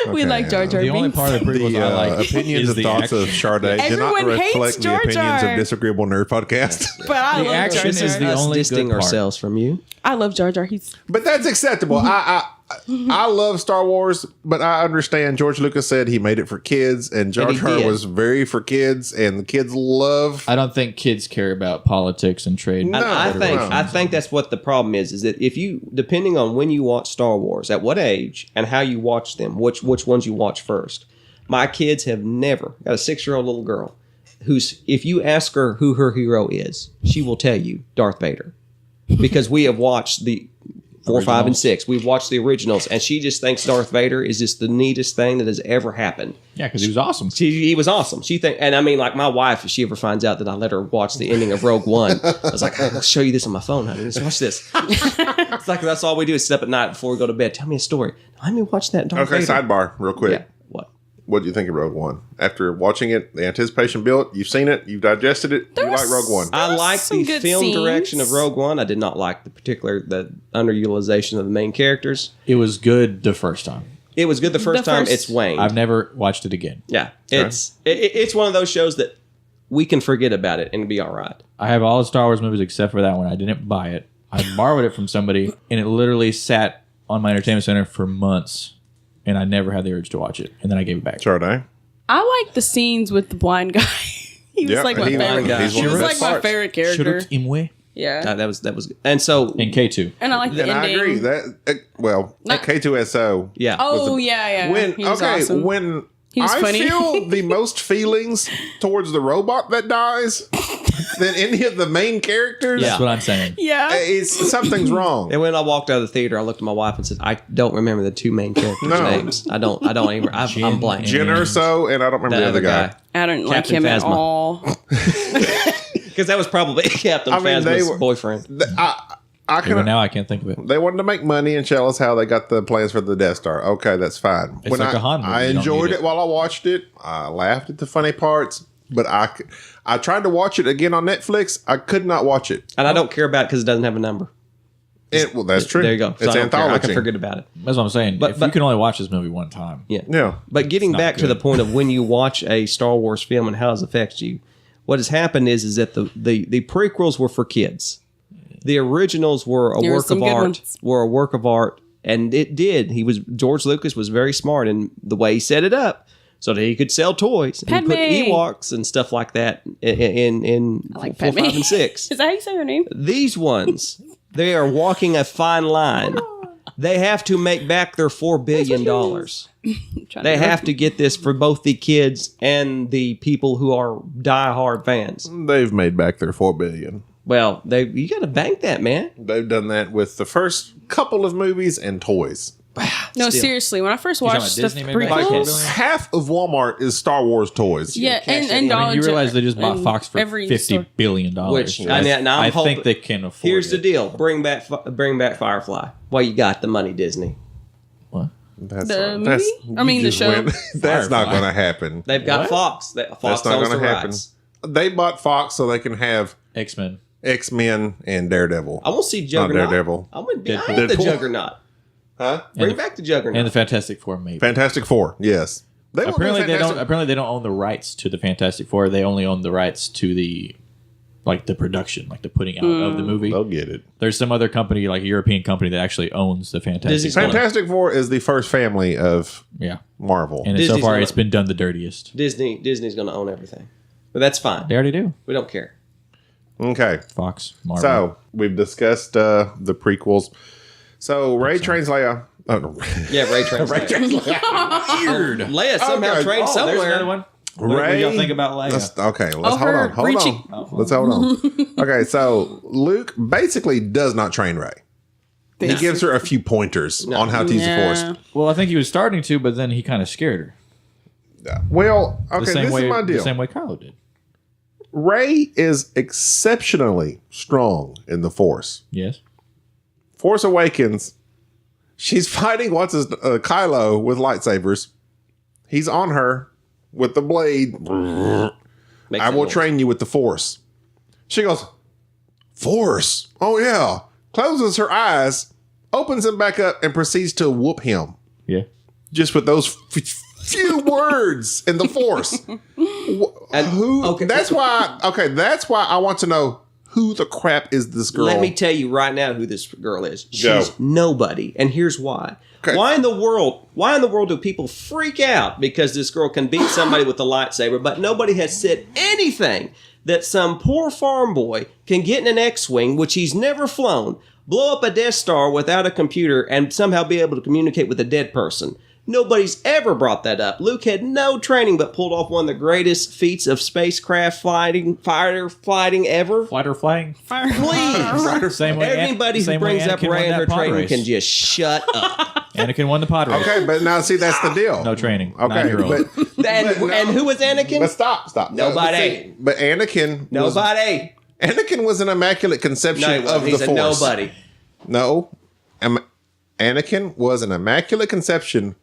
We Okay, like Jar Jar The only Binks. part of the prequels The I like opinions is and the thoughts of action. Sade do not Everyone hates reflect the Jar opinions Jar. of Disagreeable Nerd Podcast. But I The love action Jar is Jar. the Us only disting good part. ourselves from you. I love Jar Jar. He's But that's acceptable. I love Star Wars, but I understand George Lucas said he made it for kids, and Jar And he Jar did. was very for kids, and the kids love. I don't think kids care about politics and trade. No. I think that's what the problem is that if you, depending on when you watch Star Wars, at what age, and how you watch them, which ones you watch first. My kids have never got a 6-year-old little girl who's, if you ask her who her hero is, she will tell you Darth Vader, because we have watched the 4, 5, and Originals. 6. We've watched the originals, and she just thinks Darth Vader is just the neatest thing that has ever happened. Yeah, because he was awesome. He was awesome. And I mean, like my wife, if she ever finds out that I let her watch the ending of Rogue One, I was like, I'll show you this on my phone, honey. Let's watch this. It's like that's all we do is sit up at night before we go to bed. Tell me a story. Let me watch that Darth Okay, Vader. sidebar, real quick. Yeah. What? What do you think of Rogue One? After watching it, the anticipation built, you've seen it, you've digested it, you was like Rogue One. I was like some the good film scenes. direction of Rogue One. I did not like the underutilization of the main characters. It was good the first time. It was good the first time. first- It's waned. I've never watched it again. Yeah, it's one of those shows that we can forget about it and be all right. I have all the Star Wars movies except for that one. I didn't buy it. I borrowed it from somebody, and it literally sat on my entertainment center for months, and I never had the urge to watch it. And then I gave it back. Chardonnay. I like the scenes with the blind guy. He was Yeah, like my he- favorite. he's He one of was the like best my parts. favorite character. Shuruk Imwe Yeah, That was good. And so and K2. and I like the And I ending. agree. That Not- K2SO. yeah. Oh yeah. When he was awesome. when He was I funny. feel the most feelings towards the robot that dies than any of the main characters, Yeah. That's what I'm saying. yeah, it's something's wrong. And when I walked out of the theater, I looked at my wife and said, "I don't remember the two main characters' No. names. I don't even. I'm blank." Jen Urso, and I don't remember the other guy. I don't like Captain him at Phasma. all. Because that was probably Captain I mean, they Phasma's were- boyfriend. I Even can. now, I can't think of it. They wanted to make money and show us how they got the plans for the Death Star. Okay, that's fine. It's like a Han movie. I You don't enjoyed need it it. while I watched it. I laughed at the funny parts, but I tried to watch it again on Netflix. I could not watch it. And I don't care about it because it doesn't have a number. Well, that's true. There you go. So It's I don't care. I anthology. can forget about it. That's what I'm saying. But- If you can only watch this movie one time, Yeah. Yeah. But getting not back to good. the point of when you watch a Star Wars film and how it affects you, what has happened is that the prequels were for kids. The originals were a There were work some of good art. ones. Were a work of art, and it did. George Lucas was very smart in the way he set it up, so that he could sell toys and Padme. put Ewoks and stuff like that in I like 4, Padme. 5, and 6. Is that how you say her name? These ones, they are walking a fine line. They have to make back their $4 billion. They have to get this for both the kids and the people who are diehard fans. They've made back their $4 billion. Well, you got to bank that, man. They've done that with the first couple of movies and toys. No, Still. seriously. When I first talking watched about the Disney made back Like $4 prequels, billion? half of Walmart is Star Wars toys. yeah, and I Dollar mean, you realize they just bought and Fox for every $50 store. billion. Which, I, now I'm I hoping- think they can afford Here's it. the deal: bring back Firefly. Well, you got the money, Disney. What? That's The movie? I mean, the just show. That's not Firefly. going to happen. They've got What? Fox. Fox That's not owns going the to happen. rights. They bought Fox so they can have X-Men. X-Men and Daredevil. I want to see Juggernaut. Daredevil. I want to be Deadpool. the Deadpool. Juggernaut. Huh? Bring the- back the Juggernaut. And the Fantastic Four, maybe. Fantastic Four. Yes. They won't do Apparently they Fantastic- don't. Apparently they don't own the rights to the Fantastic Four. They only own the rights to the production, like the putting out of the movie. They'll get it. There's some other company, like a European company, that actually owns the Fantastic Disney's Four. Fantastic Four is the first family of Yeah, Marvel. and so Disney's far gonna- it's been done the dirtiest. Disney's going to own everything. But that's fine. They already do. We don't care. Okay. Fox, Marvel. So we've discussed the prequels. So Ray trains Leia. Oh, no. Yeah, Ray trains Ray Leia. trains Leia. weird. Leia somehow Okay. trained There's somewhere. another one. What do y'all think about Leia? Let's Oh, hold her on. Hold reaching- on. Let's hold on. Okay, so Luke basically does not train Ray. He gives her a few pointers on how to use the Force. Well, I think he was starting to, but then he kind of scared her. Well, The okay, same this way, is my the deal. same way Kylo did. Ray is exceptionally strong in the Force. Yes. Force Awakens, she's fighting Kylo with lightsabers. He's on her with the blade. Makes I it will noise. train you with the Force. She goes, Force? Oh, yeah. Closes her eyes, opens them back up, and proceeds to whoop him. Yeah. Just with those few words in the Force. And Who? okay, That's why I want to know who the crap is this girl. Let me tell you right now who this girl is. She's Go. nobody, and here's why. Okay. Why in the world do people freak out because this girl can beat somebody with a lightsaber, but nobody has said anything that some poor farm boy can get in an X-wing, which he's never flown, blow up a Death Star without a computer, and somehow be able to communicate with a dead person? Nobody's ever brought that up. Luke had no training but pulled off one of the greatest feats of spacecraft fighter fighting ever. Fighter flying. Please. Same way. Everybody who same way brings up Anakin won Ray and that her pod training race. can just shut up. Anakin won the pod race. Okay, but now see, that's the deal. No training. Okay, 9-year-old. but And who was Anakin? But stop. Nobody. But Anakin. Nobody. Anakin was an immaculate No, conception he of wasn't. the He's a Force. nobody. No, Anakin was an immaculate conception.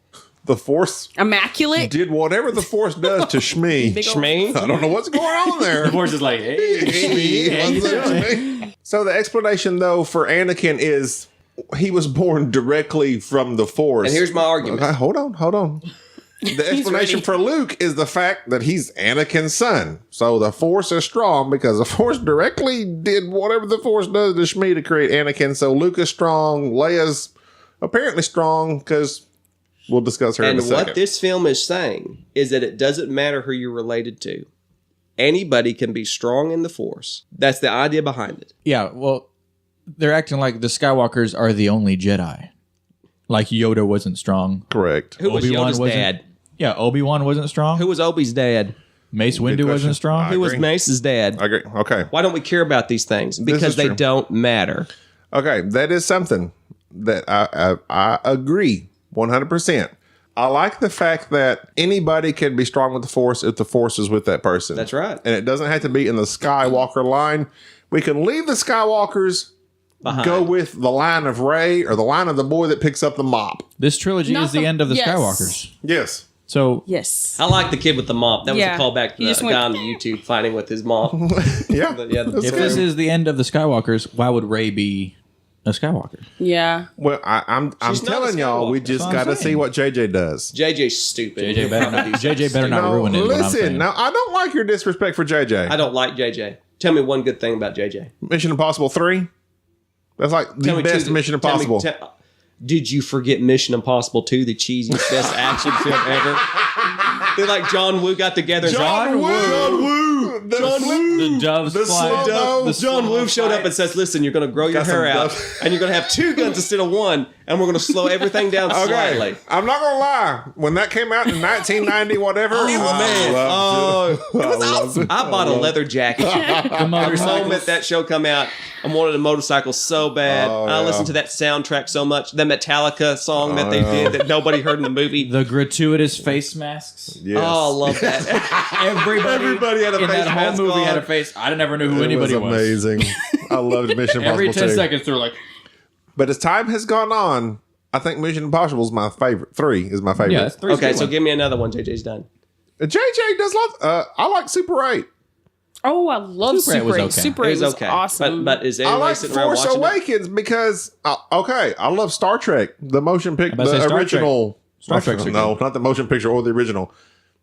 The Force Immaculate. did whatever the Force does to Shmi. Big ol' Shmi? I don't know what's going on there. The Force is like, hey, What's up, Shmi? So the explanation, though, for Anakin is he was born directly from the Force. And here's my argument. Okay, hold on. The explanation ready. for Luke is the fact that he's Anakin's son. So the Force is strong because the Force directly did whatever the Force does to Shmi to create Anakin. So Luke is strong. Leia's apparently strong because we'll discuss her in And a second. what this film is saying is that it doesn't matter who you're related to. Anybody can be strong in the Force. That's the idea behind it. Yeah, well, they're acting like the Skywalkers are the only Jedi. Like Yoda wasn't strong. Correct. Who was Obi-Wan Yoda's wasn't- dad? Yeah, Obi-Wan wasn't strong. Who was Obi's dad? Mace Windu question. wasn't strong. I Who was agree. Mace's dad? I agree. Okay. Why don't we care about these things? is Because they true. don't matter. Okay. That is something that I agree 100%. I like the fact that anybody can be strong with the Force if the Force is with that person. That's right. And it doesn't have to be in the Skywalker line. We can leave the Skywalkers, Behind. go with the line of Rey or the line of the boy that picks up the mop. This trilogy Not is the the- end of the yes. Skywalkers. Yes. So Yes. I like the kid with the mop. That was Yeah. a callback to He the just guy went- on the YouTube fighting with his mom. Yeah. Yeah, That's if good. this is the end of the Skywalkers, why would Rey be a Skywalker? Yeah. Well, I'm She's not a telling y'all, we Skywalker. just That's what got I'm to see saying. what JJ does. JJ's stupid. JJ better not No, ruin it. is what I'm listen. saying. Now, I don't like your disrespect for JJ. I don't like JJ. Tell me one good thing about JJ. Mission Impossible 3. That's like Tell the me best two- Mission tell me- Impossible. did you forget Mission Impossible 2, the cheesiest best action film ever? They like John Woo got together. John Woo. The doves The fly. slow-mo. John Woo showed up and says, "Listen, you're going to grow your Got some hair out, dove. and you're going to have 2 guns instead of 1, and we're going to slow everything down slightly." Okay, I'm not gonna lie. When that came out in 1990, whatever, Man, I loved it. it was awesome. I bought a leather jacket. The The motorcycles. moment that show come out, I wanted a motorcycle so bad. Oh, I yeah. listened to that soundtrack so much. The Metallica song that they did that nobody heard in the movie. The gratuitous face masks. Yes. Oh, I love that. Everybody had a in face that whole mask movie on. had a face. I never knew who It was anybody was. amazing. I loved Mission Impossible Every 10 2. seconds, they're like, But as time has gone on, I think Mission Impossible is my favorite. 3 is my favorite. Yeah, that's 3's Okay, good so one. give me another one. JJ's done. JJ does love. I like Super 8. Oh, I love Super 8 Super was 8. okay. Super It 8 was was okay. awesome. But is I anybody like sitting around Force watching it? Awakens because I love Star Trek, the motion picture, about to say the Star original. Star Trek's are no, good. not the motion picture or the original,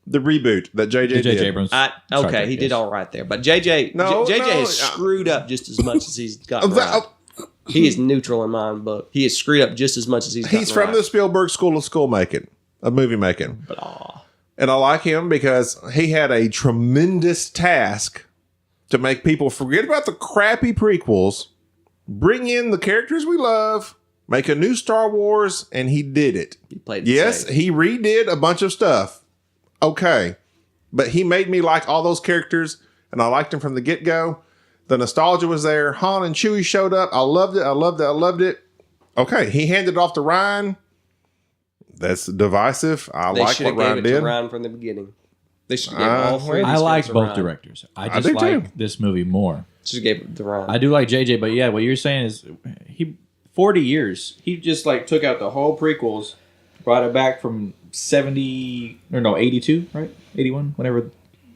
the reboot that JJ J.J. did. Abrams. Okay, Star Trek, he did yes. all right there. But JJ No, has no, screwed up just as much as he's gotten That- right. He is neutral in my book. He has screwed up just as much as he's gotten He's from right. the Spielberg School of movie making. And I like him because he had a tremendous task to make people forget about the crappy prequels, bring in the characters we love, make a new Star Wars, and he did it. He played the Yes, same. he redid a bunch of stuff. Okay. But he made me like all those characters, and I liked them from the get-go. The nostalgia was there. Han and Chewie showed up. I loved it. I loved it. I loved it. Okay, he handed it off to Ryan. That's divisive. I They like should what have gave Ryan it did. to Ryan from the beginning. They should have gave all three of I these like films to both Ryan. directors. I I just do too. like this movie more. Should have gave it to Ryan. I do like JJ, but yeah, what you're saying is he 40 years. He just like took out the whole prequels, brought it back from 70 or no 82, right? 81, whenever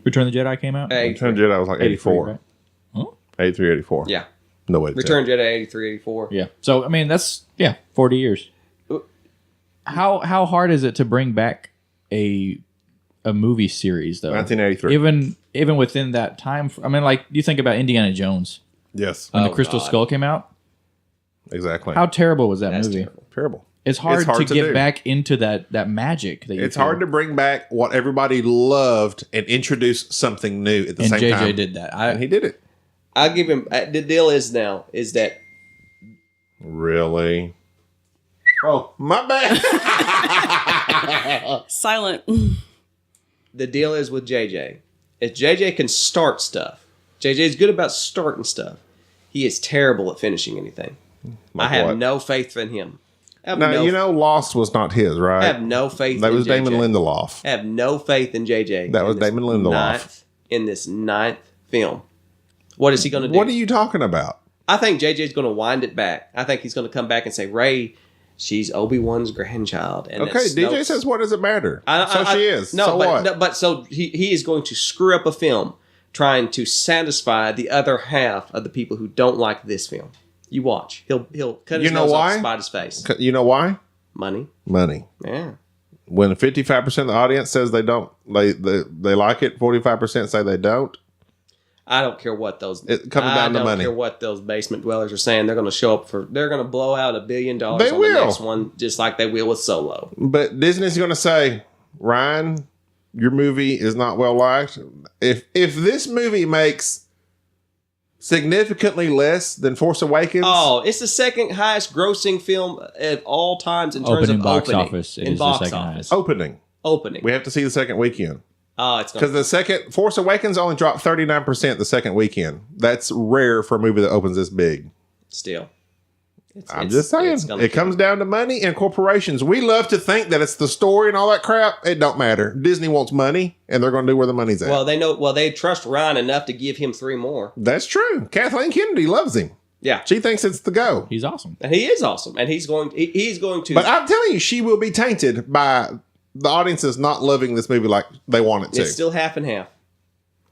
Return of the Jedi came out. Hey, Return of the Jedi was like 84. right? Oh, 83, 84. yeah. No way to Return Jedi 83, 84. yeah. So I mean, that's 40 years. How hard is it to bring back a movie series though? 1983. Even within that time. I mean, like you think about Indiana Jones Yes, when the Crystal Skull came out. exactly. How terrible was that That's movie? terrible. terrible. It's hard, to to get do. back into that magic. That you It's feel. hard to bring back what everybody loved and introduce something new at the And same JJ time. did that. And he did it. I'll give him. The deal is that Really? Oh, my bad. Silent. the deal is with JJ. If JJ can start stuff, JJ is good about starting stuff. He is terrible at finishing anything. Like I have what? no faith in him. I have Now, no, you know, Lost was not his, right? I have no faith. That in was JJ. Damon Lindelof. I have no faith in JJ. That in was this Damon Lindelof. in this ninth film. What is he going to do? What are you talking about? I think JJ's going to wind it back. I think he's going to come back and say, Rey, she's Obi-Wan's grandchild. And Okay, it's DJ says, what does it matter? She is. No, so but, what? No, but so he is going to screw up a film trying to satisfy the other half of the people who don't like this film. You watch. He'll cut his You know nose why? off, spite his face. You know why? Money. Money. Yeah. When 55% of the audience says they don't, they like it, 45% say they don't. I don't care what those. It comes down to money. I don't care what those basement dwellers are saying. They're going to show up for. They're going to blow out $1 billion They on will. the next one, just like they will with Solo. But Disney's going to say, Ryan, your movie is not well liked. If this movie makes significantly less than Force Awakens, Oh, it's the second highest grossing film of all times in terms Opening of box opening. office, it in is the box second office. highest. opening, Opening. we have to see the second weekend. Oh, it's going Because the second Force Awakens only dropped 39% the second weekend. That's rare for a movie that opens this big. still. I'm just saying, it's gonna it comes down to money and corporations. We love to think that it's the story and all that crap. It don't matter. Disney wants money, and they're going to do where the money's at. Well, they know. Well, they trust Ryan enough to give him 3 more. That's true. Kathleen Kennedy loves him. Yeah, She thinks it's the go. He's awesome. and he is awesome, and he's going to. But I'm telling you, she will be tainted by the audiences not loving this movie like they want it to. It's still half and half,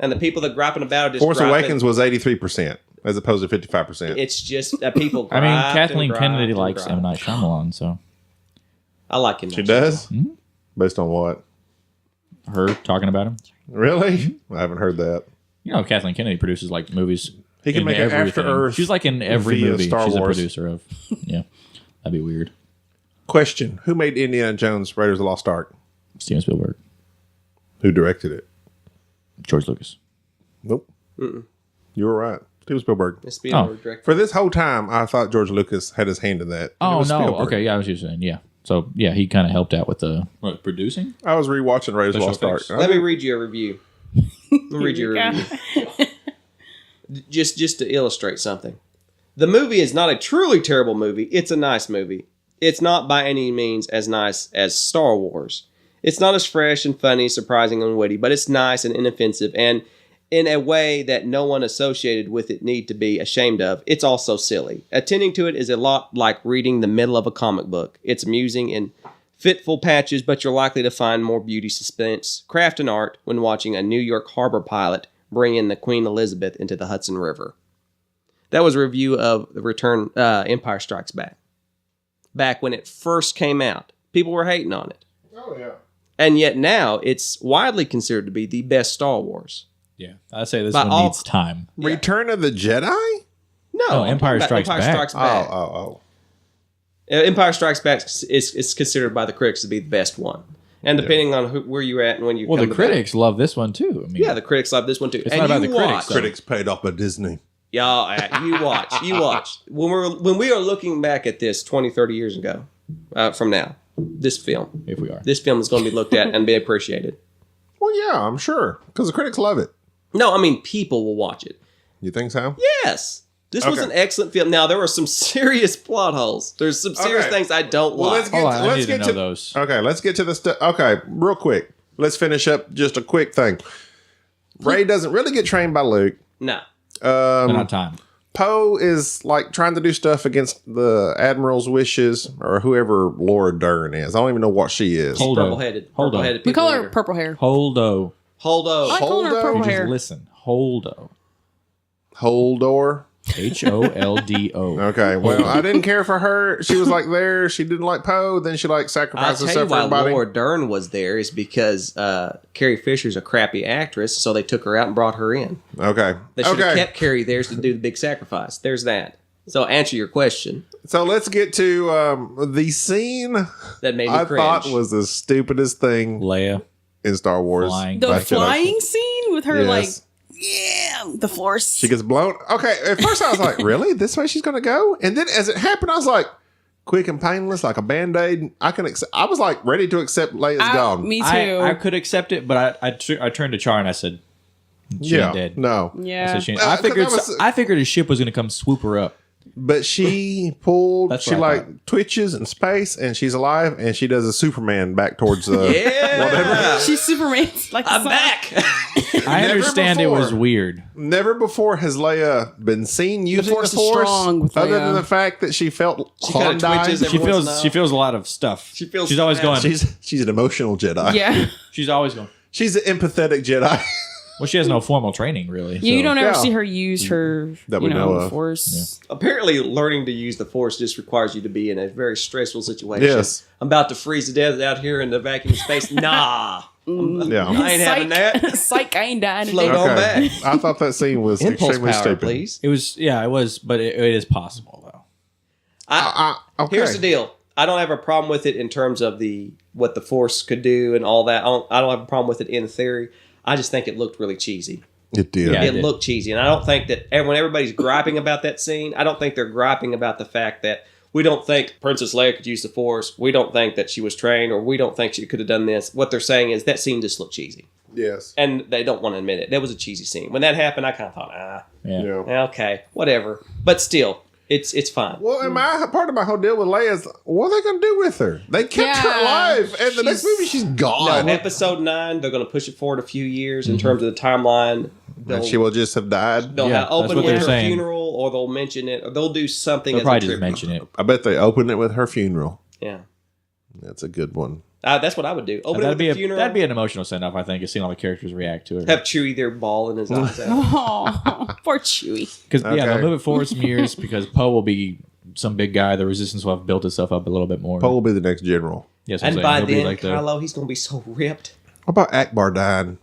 and the people that griping about it just Force griping. Awakens was 83% as opposed to 55%. It's just that people. I mean, gripe and Kathleen gripe Kennedy and likes gripe. M. Night Shyamalan, so I like him. She does? Mhm. Based on what? her talking about him. Really? I haven't heard that. You know, Kathleen Kennedy produces like movies. He can in make an everything. After-Earth She's like in every via movie. Star She's Wars. a producer of. Yeah, that'd be weird. Question. Who made Indiana Jones Raiders of the Lost Ark? Steven Spielberg, Who directed it? George Lucas. Nope. You were right. Steven Spielberg. It's Spielberg director. For this whole time, I thought George Lucas had his hand in that. And it Oh was no. Spielberg. Okay, yeah, I was just saying. Yeah. So yeah, he kind of helped out with the producing. I was rewatching Raiders of the Lost Special Ark. effects. Let me read you a review. Let me read you a Yeah. review. Just to illustrate something. The movie is not a truly terrible movie. It's a nice movie. It's not by any means as nice as Star Wars. It's not as fresh and funny, surprising, and witty, but it's nice and inoffensive, and in a way that no one associated with it need to be ashamed of. It's also silly. Attending to it is a lot like reading the middle of a comic book. It's amusing in fitful patches, but you're likely to find more beauty, suspense, craft, and art when watching a New York harbor pilot bring in the Queen Elizabeth into the Hudson River. That was a review of the Return Empire Strikes Back. Back when it first came out, people were hating on it. Oh, yeah. And yet now, it's widely considered to be the best Star Wars. Yeah, I'd say this By one all- needs time. Return of the Jedi? No, Oh, I'm Empire talking about Strikes Back. Oh. Empire Strikes Back is considered by the critics to be the best one. And depending on where you're at and when you Well, come the to that- critics love this one too. I mean, Yeah, the critics love this one too. It's and not about you the critics, watch, though. Critics paid off by Disney. y'all, you watch. When we are looking back at this 20, 30 years ago, from now, this film if we are. is going to be looked at and be appreciated. Well, yeah, I'm sure. Because the critics love it. No, I mean, people will watch it. You think so? Yes. This was Okay. an excellent film. Now, there were some serious plot holes. There's some serious Okay. things I don't Well, like. let's get Oh, I let's need to get know to those. Okay, let's get to the stuff. Okay, real quick. Let's finish up just a quick thing. Ray doesn't really get trained by Luke. No. Not time. Poe is like trying to do stuff against the Admiral's wishes or whoever Laura Dern is. I don't even know what she is. Holdo. Purple-headed. Holdo. Purple-headed We people call her eater. purple hair. Holdo. Holdo. I like calling her Holdo? purple Just hair. listen. Holdo. Holdor. Holdo. Okay, well, I didn't care for her. She was like there. She didn't like Poe. Then she like I'll sacrificed tell you herself for why everybody. Laura Dern was there is because Carrie Fisher's a crappy actress, so they took her out and brought her in. Okay. They should have Okay. kept Carrie there to do the big sacrifice. There's that. So answer your question. So let's get to the scene That made me I cringe. thought was the stupidest thing Leia in Star Wars. flying. The Back to flying scene with her, Yes. like, yeah, the force. She gets blown. Okay, at first I was like, really? This way she's going to go? And then as it happened, I was like, quick and painless, like a Band-Aid. I was like ready to accept Leia's gone. Me too. I could accept it, but I turned to Char and I said, she ain't dead. No. I, yeah. said she ain't- Uh, I 'cause figured that was- I figured his ship was going to come swoop her up. But she pulled, That's she what I like twitches in space and she's alive and she does a Superman back towards Yeah. She's Superman. Like the I'm song. back. I Never understand before. it was weird. Never before has Leia been seen using the Force Force, is strong with other Leia. than the fact that she felt She kinda Klondike. twitches She Every once in a feels while. she feels a lot of stuff. She feels She's always sad. going. She's an emotional Jedi. Yeah. She's always going. She's an empathetic Jedi. Well, she has no formal training really. You so- don't ever Yeah. see her use her, That we you know know, of. force. Apparently, learning to use the Force just requires you to be in a very stressful situation. Yes. I'm about to freeze to death out here in the vacuum of space. Nah. Yeah. I ain't having that. Psych, I ain't dying Float today. on back. I thought that scene was Impulse extremely power, stupid. please. It was it was, but it is possible though. Okay. Here's the deal. I don't have a problem with it in terms of what the Force could do and all that. I don't have a problem with it in theory. I just think it looked really cheesy. It did. Yeah. It did. looked cheesy, and I don't think that when everybody's griping about that scene, I don't think they're griping about the fact that we don't think Princess Leia could use the Force. We don't think that she was trained, or we don't think she could have done this. What they're saying is that scene just looked cheesy, Yes. and they don't want to admit it. That was a cheesy scene. When that happened, I kind of thought, Yeah. okay, whatever. But still, it's fine. Well, and part of my whole deal with Leia is, what are they going to do with her? They kept her Yeah. alive, and the next She's- movie she's No, gone. episode 9, they're going to push it forward a few years in terms of the timeline. And she will just have died. They'll Yeah, have that's open what with they're her saying. funeral, or they'll mention it, or they'll do something. They'll as probably a just tribute. mention it. I bet they open it with her funeral. Yeah, That's a good one. that's what I would do. Open it That'd with be the funeral. that'd be an emotional send off. I think, seeing all the characters react to it. Have Chewie there bawling his eyes out. Oh, poor Chewie. Because Okay. yeah, they'll move it forward some years because Poe will be some big guy. The Resistance will have built itself up a little bit more. Poe will be the next general. Yes, And I'm saying. by He'll be then, like the- Kylo, he's going to be so ripped. What about Akbar dying?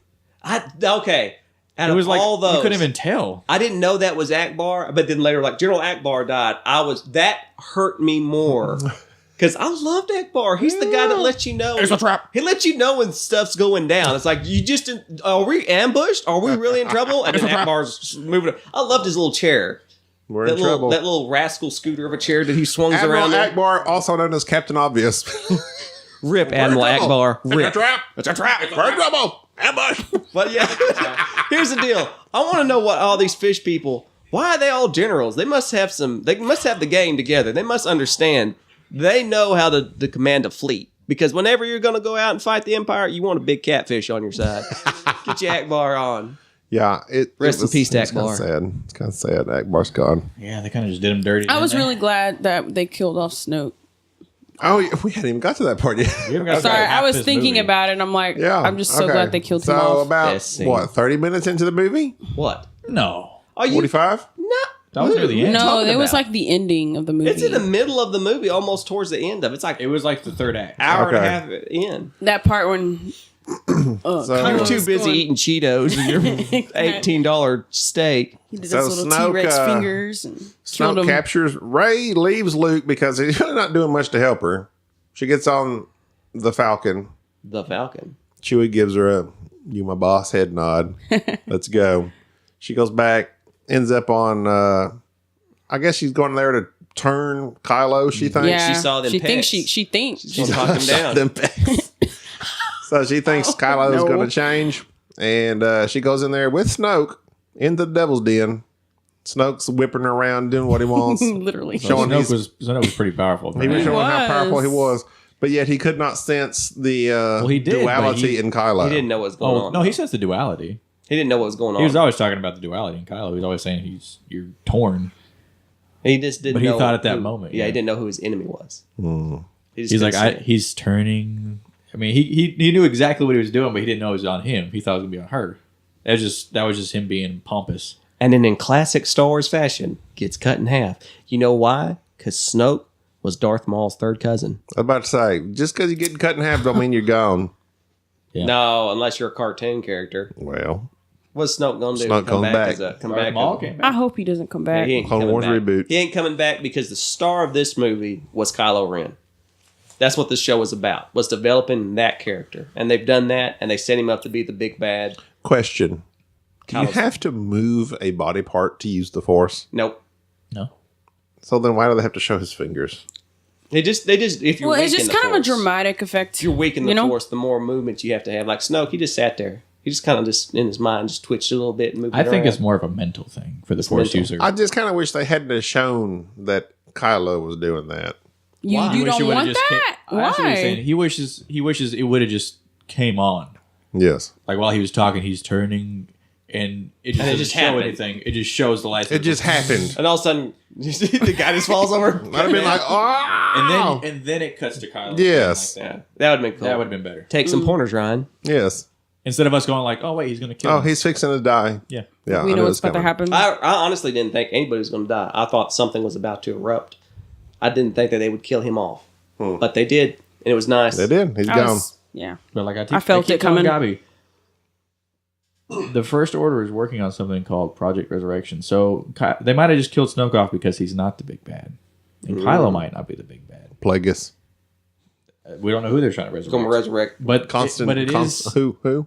Okay. Out it of was like all those, you couldn't even tell. I didn't know that was Akbar, but then later, like General Akbar died. That hurt me more because I loved Akbar. He's the guy that lets you know. It's a trap. He lets you know when stuff's going down. It's like are we ambushed? Are we really in trouble? And then Akbar's moving. I loved his little chair. We're That in trouble. little rascal scooter of a chair that he swings Admiral around. there. Akbar, also known as Captain Obvious. Rip Admiral Akbar. It's a Rip. trap. It's a trap. We're in trouble. Ambush. But yeah, here's the deal. I want to know what all these fish people. Why are they all generals? They must have They must have the game together. They must understand. They know how to command a fleet. Because whenever you're going to go out and fight the Empire, you want a big catfish on your side. Get your Akbar on. Yeah, Rest in peace to it's kinda Akbar. sad. It's kind of sad. Akbar's gone. Yeah, they kind of just did him dirty. I was didn't they? really glad that they killed off Snoke. Oh, yeah, we hadn't even got to that part yet. We haven't got to Sorry, half I was this thinking movie. about it. And I'm like, Yeah, I'm just so okay. glad they killed him So off. about Best scene. what 30 minutes into the movie? What? No, Are you 45? No. that was near the end. No, talking it was about? like the ending of the movie. It's in the middle of the movie, almost towards the end of it. It's like It was like the third act. hour and a Okay. half in. that part when So- Kylo You're too was busy going- eating Cheetos and your $18 steak. He did So his little Snoke, T-Rex fingers and killed Snoke him. captures Rey, leaves Luke because he's really not doing much to help her. She gets on the Falcon. The Falcon. Chewie gives her a "you my boss" head nod. Let's go. She goes back, ends up on. I guess she's going there to turn Kylo. She thinks. Yeah, She saw them She thinks pecs. she thinks. She's gonna talk him down. Them pecs. So she thinks Kylo is no. going to change, and she goes in there with Snoke into the Devil's Den. Snoke's whipping her around, doing what he wants. Literally. Showing Snoke he's- was pretty powerful. He was He showing how was. powerful he was, but yet he could not sense the he did, but duality in Kylo. He didn't know what was going Oh on. no, he says the duality. He didn't know what was going on. He was always talking about the duality in Kylo. He was always saying you're torn. He just didn't But he know. thought at that who- moment, Yeah, yeah. he didn't know who his enemy was. He just He's like, couldn't see it. he's turning. I mean, he knew exactly what he was doing, but he didn't know it was on him. He thought it was gonna be on her. That was just him being pompous. And then in classic Star Wars fashion, gets cut in half. You know why? Because Snoke was Darth Maul's third cousin. I was about to say, just because you're getting cut in half don't mean you're gone. Yeah. No, unless you're a cartoon character. Well, What's Snoke gonna do? Snoke come comes back. back. Come Darth back. Maul came I back. hope he doesn't come Yeah, back. he ain't Clone coming Wars back. reboot. He ain't coming back because the star of this movie was Kylo Ren. That's what this show was about. Was developing that character, and they've done that, and they set him up to be the big bad. question. Do you Kylo's- have to move a body part to use the Force? Nope. No. So then why do they have to show his fingers? They just if you're Well, weak it's in just the kind of a Force, dramatic effect. If you're weak in the you know? Force, the more movement you have to have. Like Snoke, he just sat there. He just kind of just in his mind just twitched a little bit and moved. I think around. it's more of a mental thing for the Force mental. user. I just kind of wish they hadn't have shown that Kylo was doing that. You, Why? you Wish it don't would've want just that? I actually was saying Why? he wishes it would have just came on. Yes. Like while he was talking, he's turning, and it just And it doesn't just show happened. anything. It just shows the lightsaber. It just happened. And all of a sudden, the guy just falls over. I'd have been like, oh! and then it cuts to Kylo. Yes. Like that. Yeah, that would have been cool. That would have been better. Take some pointers, Ryan. Yes. Instead of us going like, oh wait, he's gonna kill Oh, him. he's fixing to die. Yeah. Yeah. We I know knew what's it was about to coming. happen. I honestly didn't think anybody was going to die. I thought something was about to erupt. I didn't think that they would kill him off, but they did, and it was nice. They did. He's I gone. was- yeah. But like I felt keep it telling coming. Gabi, the First Order is working on something called Project Resurrection. So they might have just killed Snoke off because he's not the big bad, and Kylo might not be the big bad. Plagueis. We don't know who they're trying to resurrect. Going to resurrect but Constant. but it is Who? who?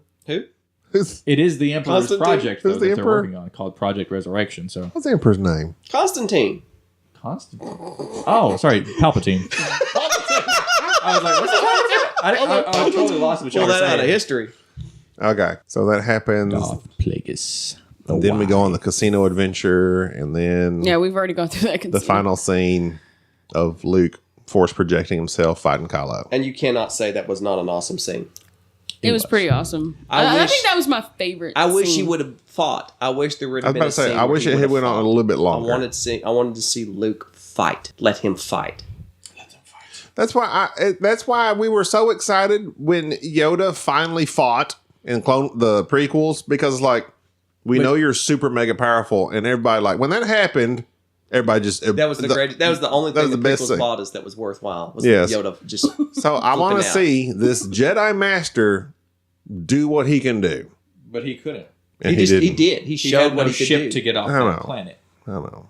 Who's it is the Emperor's Constantine? project though, Who's the that they're Emperor? working on called Project Resurrection. So what's the Emperor's name? Constantine. Constantine. Oh, sorry, Palpatine. I was like, what's that? I totally lost what you Pull were that out of saying. history. Okay. So that happens. Darth Plagueis. And then we go on the casino adventure, and then Yeah, we've already gone through that. the final scene of Luke force projecting himself fighting Kylo. And you cannot say that was not an awesome scene. It was pretty awesome. I I wish- think that was my favorite. I wish he scene. would have fought. I wish there would I have was been about a to say, scene I where wish he it would had have went on fought. a little bit longer. I wanted to see Luke fight. Let him fight. That's why we were so excited when Yoda finally fought in the prequels, because like we know you're super mega powerful, and everybody like when that happened, everybody just That was the great. That was the only that thing was the the best prequels thing. bought us that was worthwhile. Was Yes. Yoda just So I want to out. see this Jedi Master do what he can do. But he couldn't. And he didn't. did. He He showed had what no he could ship do. to get off I don't the know. planet. I don't know.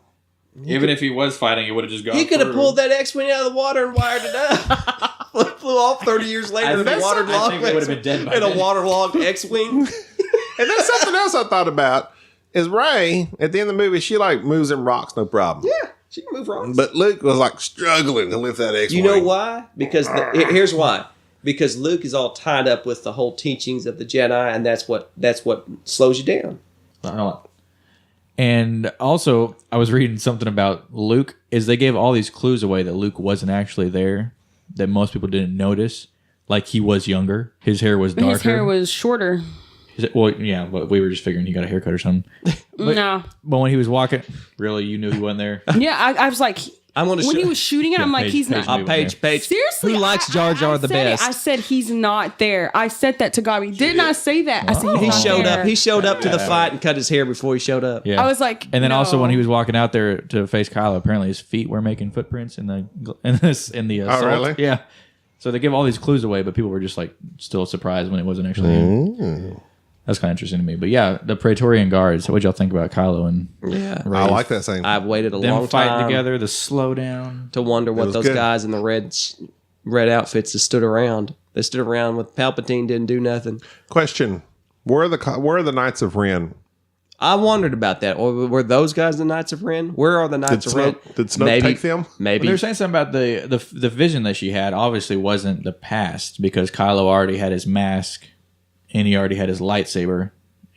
Even if he was fighting, it would have just gone. He could have through. pulled that X-wing out of the water and wired it up. Flew off 30 years later in a I waterlogged think they would have been dead by in a then. waterlogged X-wing. And that's something else I thought about is Rey at the end of the movie. She like moves in rocks, no problem. Yeah, she can move rocks. But Luke was like struggling to lift that X-wing. You know why? Because here's why. Because Luke is all tied up with the whole teachings of the Jedi, and that's what slows you down. And also, I was reading something about Luke. Is they gave all these clues away that Luke wasn't actually there, that most people didn't notice. Like he was younger, his hair was darker. His hair was shorter. Well, yeah, but we were just figuring he got a haircut or something. No. But when he was walking, really, you knew he wasn't there? Yeah, I was like, I'm gonna when he was shooting it, I'm like, he's not. Paige. Seriously, who likes Jar Jar the said it. best? I said he's not there. I said that to Gabi. Didn't I say that? I said He he's not showed there. up. He showed up to the fight and cut his hair before he showed up. Yeah. I was like, and then also when he no. was walking out there to face Kylo, apparently his feet were making footprints in the salt. really? Yeah. So they give all these clues away, but people were just like still surprised when it wasn't actually him. That's kind of interesting to me. But yeah, the Praetorian Guards. What'd y'all think about Kylo and Yeah. Rey? I like that scene. I've waited a them long fighting time together, the slowdown. to wonder what was those good. guys in the red outfits that stood around. They stood around with Palpatine, didn't do nothing. Question: where are the Knights of Ren? I wondered about that. Or were those guys the Knights of Ren? Where are the Knights of Ren? Did Snoke take them? Maybe. They were saying something about the vision that she had. Obviously, wasn't the past because Kylo already had his mask and he already had his lightsaber.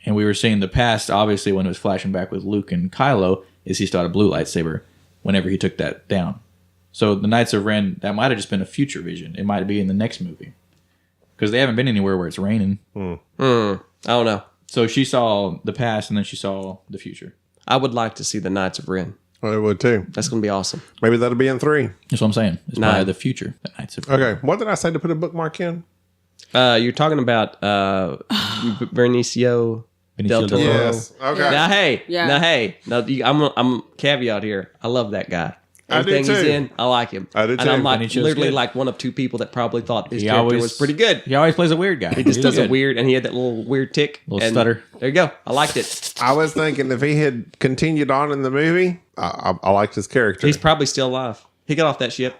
And we were seeing the past, obviously, when it was flashing back with Luke and Kylo, is he still had a blue lightsaber whenever he took that down. So the Knights of Ren, that might have just been a future vision. It might be in the next movie. Because they haven't been anywhere where it's raining. I don't know. So she saw the past and then she saw the future. I would like to see the Knights of Ren. I would too. That's going to be awesome. Maybe that'll be in 3. That's what I'm saying. It's Nah. probably the future. The Knights of Ren. Okay. What did I say to put a bookmark in? You're talking about Benicio del Toro. Yes. Okay. Now, hey. Yeah. Now, hey. Now, I'm caveat here. I love that guy. I do Everything he's too. in, I like him. I do And too. I'm like Benicio's literally good. like one of 2 people that probably thought his He character always- was pretty good. He always plays a weird guy. He just does a weird, and he had that little weird tick. Little and stutter. There you go. I liked it. I was thinking if he had continued on in the movie, I liked his character, He's probably still alive. He got off that ship.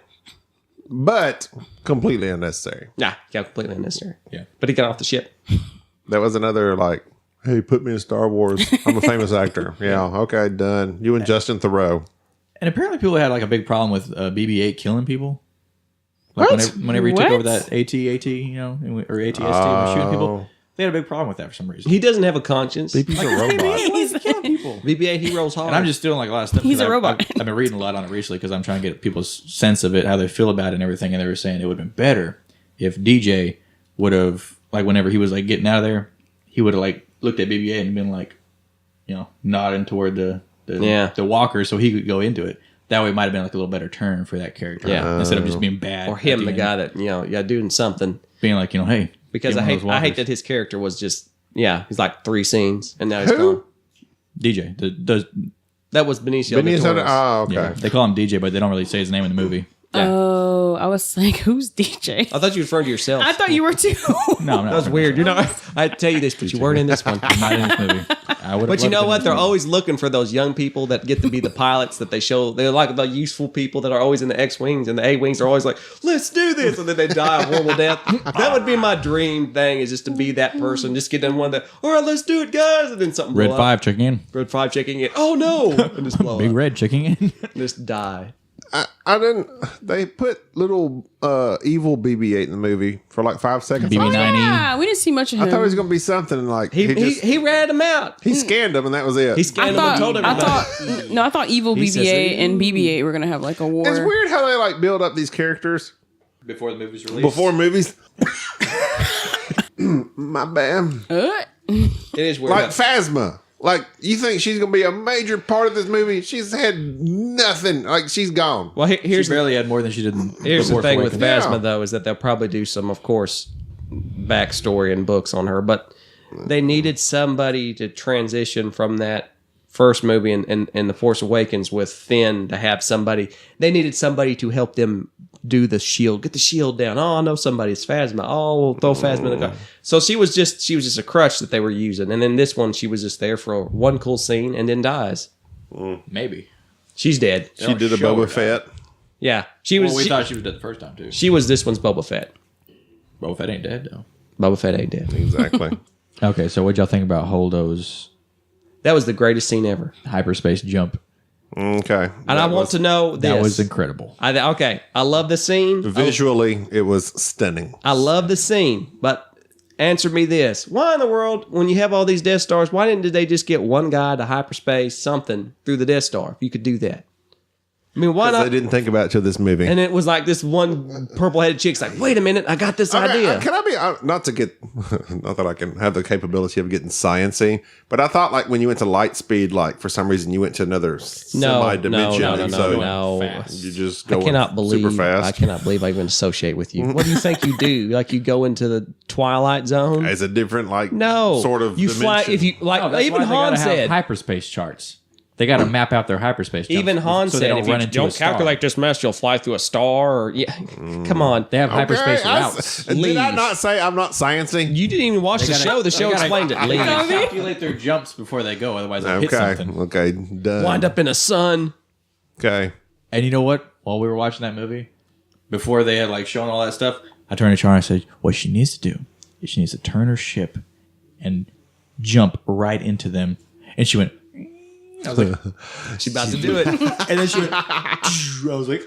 but completely unnecessary. Nah, he got completely unnecessary. Yeah. But he got off the ship. That was another like, hey, put me in Star Wars. I'm a famous actor. Yeah. Okay. Done. You and Justin Theroux. And apparently people had like a big problem with BB-8 killing people. Like What? whenever he took What? over that AT, you know, or ATST, was shooting people. They had a big problem with that for some reason. He doesn't have a conscience. He's a robot. He's killing people. BB-8, he rolls hard. And I'm just doing like a lot of stuff. He's 'cause a robot. I've been reading a lot on it recently because I'm trying to get people's sense of it, how they feel about it and everything. And they were saying it would have been better if DJ would have, like whenever he was like getting out of there, he would have like looked at BB-8 and been like, you know, nodding toward the walker so he could go into it. That way it might have been like a little better turn for that character. Yeah. Instead of just being bad. or him, at the end. guy that, yeah, doing something. Being like, you know, hey. Because get I one of those hate walkers. that his character was just, he's like 3 scenes, and now he's Who? gone. DJ. That was Benicio del Benicio. Toro's. Oh, okay. Yeah, they call him DJ, but they don't really say his name in the movie. Yeah. Oh, I was like, who's DJ? I thought you were referring to yourself. I thought you were too. No, that was weird. You're not. I had to tell you this, but you weren't in this one. I'm not in this movie. I would. But you know what? They're always looking for those young people that get to be the pilots that they show. They're like the useful people that are always in the X-Wings and the A-Wings are always like, let's do this. And then they die a horrible death. That would be my dream thing, is just to be that person. Just get in one that, all right, let's do it, guys. And then something Red blow up. 5 checking in. Red 5 checking it. Oh, no. And just blow Big up. Red checking in. Just die. I didn't. They put little evil BB-8 in the movie for like 5 seconds. BB-9. Yeah, we didn't see much of him. I thought it was going to be something like He ratted him out. he scanned them and that was it. He scanned him and told everybody. I thought evil He says BB-8 it. and BB-8 were gonna have like a war. It's weird how they like build up these characters Before the movie's released. before movies. My bad. It is weird. Like Phasma. Like, you think she's going to be a major part of this movie? She's had nothing. Like, she's gone. Well, here's She barely had more than she did in Here's the Force thing with Awakens. Phasma, Yeah. though, is that they'll probably do some, of course, backstory and books on her, but they needed somebody to transition from that first movie and The Force Awakens with Finn to have somebody. They needed somebody to help them do the shield, get the shield down. Oh, I know somebody's Phasma. Oh, we'll throw Phasma in the car. So she was just a crutch that they were using. And then this one, she was just there for one cool scene and then dies. Maybe. She's dead. She did a show her Boba Fett. Yeah, she was. Well, we she, thought she was dead the first time, too. she was this one's Boba Fett. Boba Fett ain't dead, though. Boba Fett ain't dead. Exactly. Okay, so what'd y'all think about Holdo's That was the greatest scene ever. hyperspace jump? Okay. And I want to know this. That was incredible. Okay, I love the scene. Visually, it was stunning. I love the scene, but answer me this. Why in the world, when you have all these Death Stars, why didn't they just get one guy to hyperspace something through the Death Star if you could do that? I mean, why They not? didn't think about it till this movie. And it was like this one purple-headed chick's like, wait a minute, I got this idea. Can I be not to get not that I can have the capability of getting sciencey, but I thought like when you went to light speed, like for some reason you went to another semi-dimension. and so no. You just I go cannot believe. super fast. I cannot believe I even associate with you. What do you think you do? Like you go into the Twilight Zone? As a different No, sort of you fly. dimension. If you like, No, that's even why they Han gotta have said. hyperspace charts. They got to map out their hyperspace charts. Even Han so said, they if you run into don't a star. calculate this mess, you'll fly through a star. Or come on. They have hyperspace Okay, routes. Did I Leave. not say I'm not sciencey? You didn't even watch the show. The show explained it. They Leave. gotta calculate their jumps before they go, otherwise they'll hit Okay, something. okay, done. Wind up in a sun. Okay, And you know what? While we were watching that movie, before they had like shown all that stuff, I turned to Char and I said, "What she needs to do is she needs to turn her ship and jump right into them." And she went. I was like, She's about to do it. and then she went. I was like,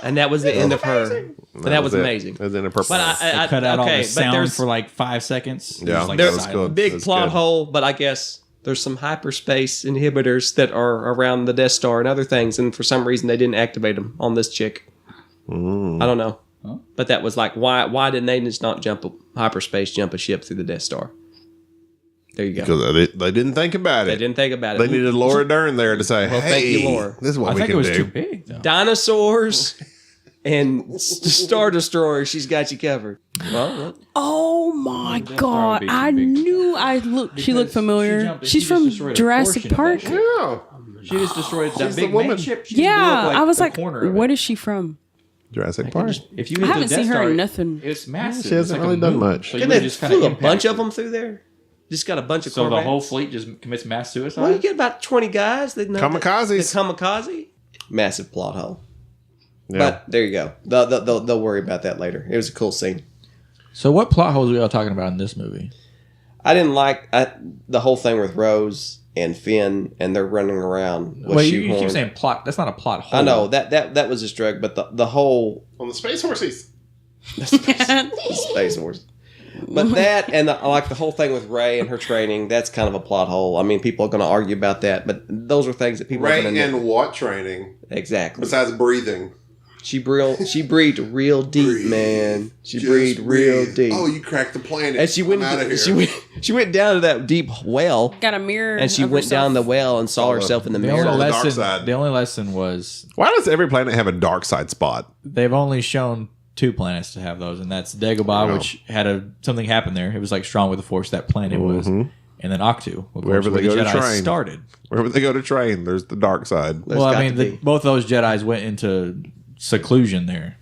And that was the end of her. And that was it. amazing. That was in a purple. But I cut out all okay, the but sound there's for like 5 seconds. It Yeah, was, like, that there's was silent. good. a big That's plot good. hole, but I guess there's some hyperspace inhibitors that are around the Death Star and other things, and for some reason they didn't activate them on this chick. I don't know. Huh? But that was like, why didn't they just not jump a ship through the Death Star? There you go. Because they didn't think about They it. didn't think about it. They needed Laura Dern there to say, Well, "Hey, thank you, Laura. this is what I we think can it was do." too big, though. Dinosaurs and Star Destroyer. She's got you covered. Well, Oh my Star god! would be too I big. knew she looked familiar. She's from Jurassic Park. Yeah, She just destroyed that She's the big woman. main ship. She blew Yeah, up, I was the like, corner of what it. is she from? Jurassic Park. If you I hit the haven't Death seen her Star, in nothing. It's massive. She hasn't It's like really a done moon. much. So you and would they just kinda flew a impact bunch of it. them through there. Just got a bunch of So the Corvettes. whole fleet just commits mass suicide. Well, you get about 20 guys. They know Kamikazes. The kamikaze. Massive plot hole. Yeah. But there you go. They'll worry about that later. It was a cool scene. So what plot holes are we all talking about in this movie? I didn't like the whole thing with Rose and Finn, and they're running around with Well, you keep shoehorn. saying plot. That's not a plot hole. I know that was just drug, but the whole on the space horses. Space Wars. But that and I like the whole thing with Rey and her training. That's kind of a plot hole. I mean, people are going to argue about that, but those are things that people are Ray going to know. and what training Exactly. besides breathing? She breathed real deep, man. She Just breathed real breathe. deep. Oh, you cracked the planet. And she went. I'm outta here. She went down to that deep well, Got a mirror. and she of went down the herself. well and saw herself in the The mirror. only the dark lesson. side. The only lesson was Why does every planet have a dark side spot? they've only shown 2 planets to have those, and that's Dagobah, Wow. which had something happen there. It was like strong with the Force. That planet was, and then Octu, of course, Wherever where they the go to Jedi train. started. Wherever they go to train, there's the dark side. There's Well, got I mean, to be. both those Jedis went into seclusion there.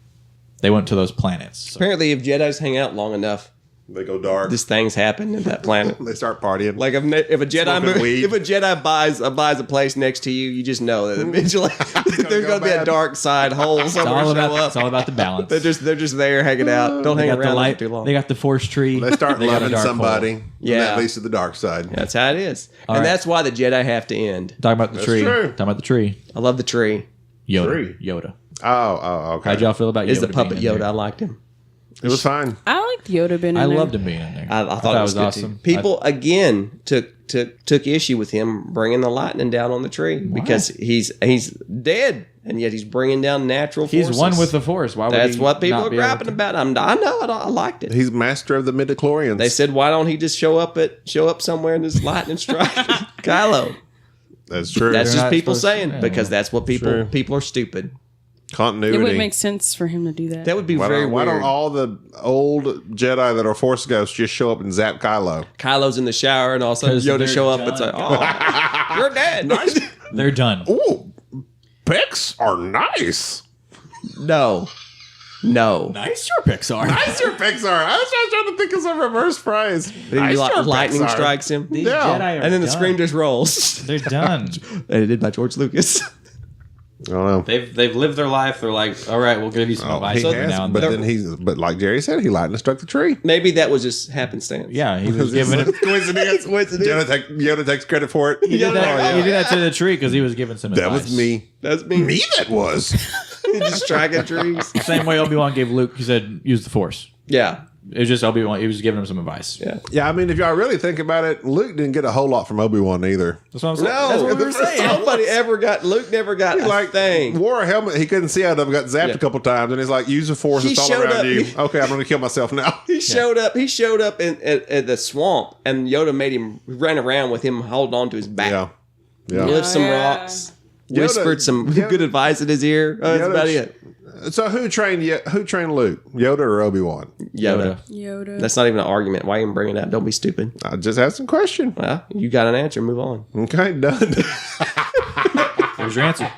They went to those planets. So. Apparently, if Jedi's hang out long enough, They go dark. this thing's happened in that planet. They start partying. Like if a Smoking weed. Jedi buys a place next to you, you just know that eventually there's go going to be a bad. dark side hole It's somewhere all, show about, it's all up. about the balance. They're just there hanging out. Don't they hang got the around light. too long. They got the Force tree. They start got a loving dark somebody. hole. Yeah. And that leads to the dark side. That's how it is, All and right. that's why the Jedi have to end. Talking about the That's tree. true. Talking about the tree. I love the tree. Yoda. Tree. Yoda. Oh, okay. How'd y'all feel about Yoda? Is the puppet being in Yoda? there? I liked him. It was fine. I liked Yoda being in I there. loved him being in there. I thought it was good awesome. too. People again took issue with him bringing the lightning down on the tree because he's dead, and yet he's bringing down natural forces. He's one with the Force. Why would That's he what people not are be able griping to- about. I know. I liked it. He's master of the midichlorians. They said, why don't he just show up somewhere and just lightning strike Kylo? That's true. That's They're just not people supposed to- saying yeah. because that's what True. people are stupid. Continuity. It would make sense for him to do that. That would be why very don't weird. all the old Jedi that are Force ghosts just show up and zap Kylo? Kylo's in the shower and all of a sudden 'Cause Yoda they're show up and say, done. "Oh, you're dead." They're done. Ooh, pecs are nice. No. Nice, your Pixar. Nice your pecs are. I was trying to think of some reverse phrase. Then Nice your lightning pecs are. strikes him, These Yeah. Jedi are and then the done. screen just rolls. They're done. Edited by George Lucas. I don't know. They've lived their life. They're like, all right, we'll give you some advice He every has, now and but then. then but like Jerry said, he lightning struck the tree. Maybe that was just happenstance. Yeah, he was giving it. Coincidence. Yoda takes credit for it. He did that. He did that to the tree because he was giving some That advice. was me. That's me. Me that was. Just striking trees. Same way Obi-Wan gave Luke. He said, use the Force. Yeah. It was just Obi-Wan. He was giving him some advice. Yeah. Yeah, I mean, if y'all really think about it, Luke didn't get a whole lot from Obi-Wan either. That's what I'm saying. No, That's what we were saying. Luke never got a thing. Wore a helmet he couldn't see out of, got zapped a couple times, and he's like, use the force, He it's all showed around up- you. Okay, I'm going to kill myself now. He showed up at the swamp, and Yoda made him run around with him holding on to his back. Yeah. Yeah. Lift some yeah. rocks. Whispered some good advice in his ear. That's about it. So who trained Luke? Yoda or Obi-Wan? Yoda. That's not even an argument. Why even bring it up? Don't be stupid. I just asked some question. Well, you got an answer. Move on. Okay, done. There's your answer.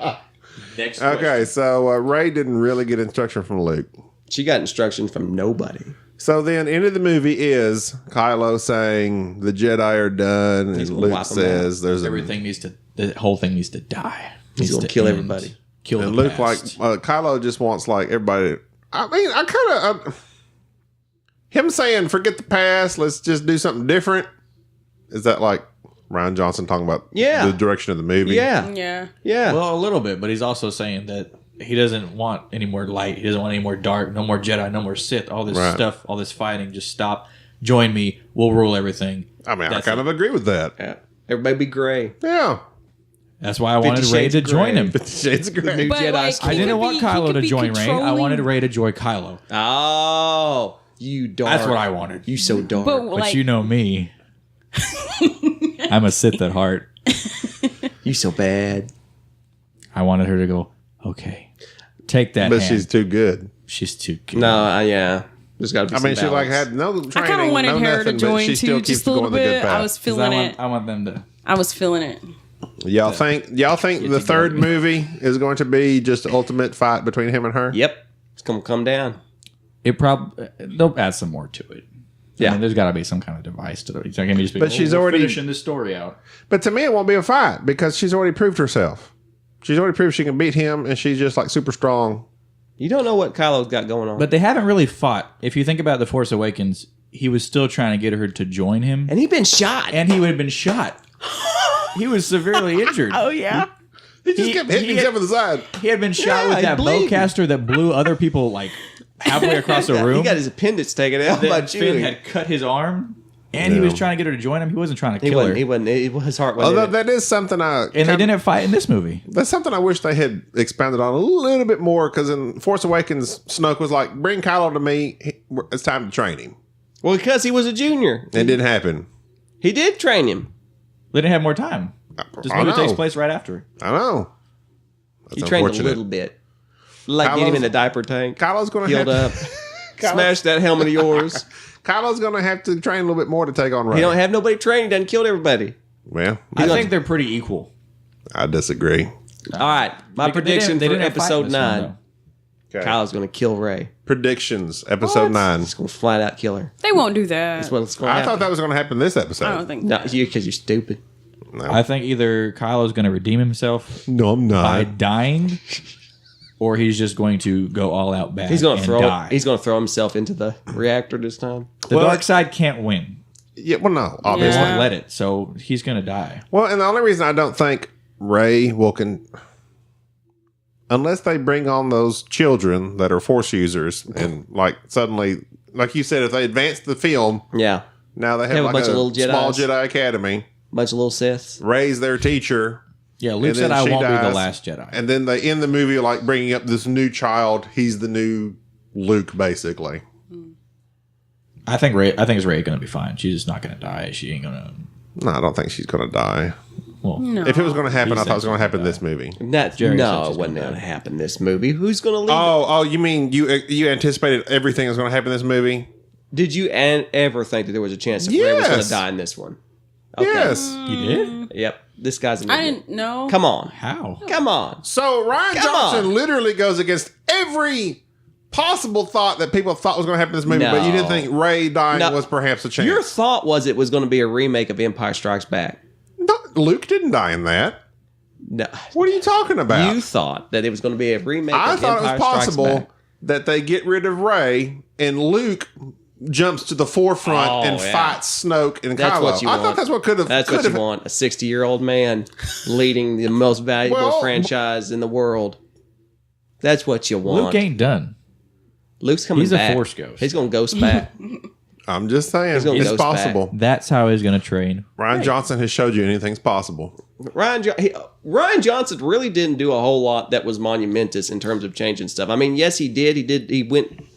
Next question. Okay, so Rey didn't really get instruction from Luke. She got instruction from nobody. So then, end of the movie is Kylo saying the Jedi are done, and He's gonna Luke wipe 'em says there's The whole thing needs to die. He's Needs gonna to kill end. everybody. Kill and the Luke past. Kylo just wants like everybody. I mean, I kind of him saying forget the past, let's just do something different. Is that like Ryan Johnson talking about Yeah. the direction of the movie? Yeah. Yeah. Yeah. Well, a little bit, but he's also saying that he doesn't want any more light. He doesn't want any more dark. No more Jedi. No more Sith. All this Right. stuff. All this fighting. Just stop. Join me. We'll rule everything. I mean, That's I kind of agree with that. Yeah. Everybody be gray. Yeah, That's why I wanted 50 Rey Shades to of join Grey. him. it's great. New But, Jedi like, School. I He didn't could want be- he Kylo could to be join Rey. I controlling- wanted Rey to join Kylo. Oh, you dark. That's what I wanted. You so dark. But But like, you know me. I'm a Sith at heart. You so bad. I wanted her to go, okay, take that But hand. she's too good. She's too good. No, yeah. There's got to be I mean, some she like balance. had no training. I kind of wanted no her nothing, to but join she still too, keeps just a little going the good bit. I path. was 'Cause feeling it. I want them to. I was feeling it. Y'all think the third movie is going to be just the ultimate fight between him and her? Yep. It's going to come down. It probably they'll add some more to it. Yeah. I mean, there's got to be some kind of device to it. It's not gonna just be. But she's we're already- finishing this story out. But to me, it won't be a fight because she's already proved herself. She's already proved she can beat him, and she's just like super strong. You don't know what Kylo's got going on. But they haven't really fought. If you think about The Force Awakens, he was still trying to get her to join him, and he's been shot. and he would have been shot. He was severely injured. Oh yeah. He just kept hitting himself in the side. He had been shot Yeah, with he that bleeding. bowcaster that blew other people like halfway across the room. He got his appendix taken out by Then Finn Chewie. had cut his arm, and he was trying to get her to join him. He wasn't trying to He kill her. wasn't. His heart wasn't. Although in it. that is something And they didn't fight in this movie. That's something I wish they had expanded on a little bit more. Because in Force Awakens, Snoke was like, "Bring Kylo to me. It's time to train him." Well, because he was a junior. It didn't happen. He did train him. They didn't have more time. This I movie know. takes place right after. I know. He That's trained a unfortunate. little bit. Like get him in a diaper tank. Kylo's going to Healed have up. Smash that helmet of yours. Kylo's going to have to train a little bit more to take on Rey. He don't have nobody trained. He done killed everybody. Well, I think they're pretty equal. I disagree. All right. My prediction they for didn't have fight in episode this one, 9. though. Okay. Kylo's going to kill Rey. Predictions, episode 9. He's going to flat out kill her. They won't do that. That's what's going to I happen. thought that was going to happen this episode. I don't think. No, because you're stupid. I think either Kylo's going to redeem himself No, I'm by not. dying, or he's just going to go all out bad. He's going and to die. throw himself into the reactor this time. The Well, dark side can't win. Yeah, well, no, They obviously. won't let it, so he's going to die. Well, and the only reason I don't think Rey will unless they bring on those children that are Force users, and like suddenly, like you said, if they advance the film, Yeah. now they have, Have a like bunch a of little small Jedis. Jedi Academy. Bunch of little Siths. Rey's their teacher, Yeah, Luke and said then I she won't be dies, the last Jedi. and then they end the movie like bringing up this new child. He's the new Luke, basically. I think it's Rey going to be fine. She's just not going to die. She ain't going to. No, I don't think she's going to die. Well, No. If it was going to happen, He I thought it was said going to she's happen gonna this movie. That, Jerry said no, she's it wasn't gonna going to die. happen this movie. Who's going to leave? Oh, you mean you anticipated everything was going to happen in this movie? Did you ever think that there was a chance that Rey was going Yes. to die in this one? Okay. Yes. you did? Yep. This guy's an I idiot. didn't know. Come on. How? Come on. So Ryan Come Johnson on. literally goes against every possible thought that people thought was going to happen in this movie, but you didn't No. think Rey dying No. was perhaps a chance. Your thought was it was going to be a remake of Empire Strikes Back. No, Luke didn't die in that. No. What are you talking about? You thought that it was going to be a remake I of thought Empire it was Strikes possible Back. that they get rid of Rey and Luke jumps to the forefront Oh, and yeah. fights Snoke and That's Kylo. what you I want. thought that's what could have. That's what you want. A 60-year-old man leading the most valuable Well, franchise in the world. That's what you want. Luke ain't done. Luke's coming He's a back. Force ghost. He's going to ghost back. I'm just saying, gonna it's ghost possible. That's how he's going to train. Ryan Johnson has showed you anything's possible. Ryan Johnson really didn't do a whole lot that was monumentous in terms of changing stuff. I mean, yes, he did. He went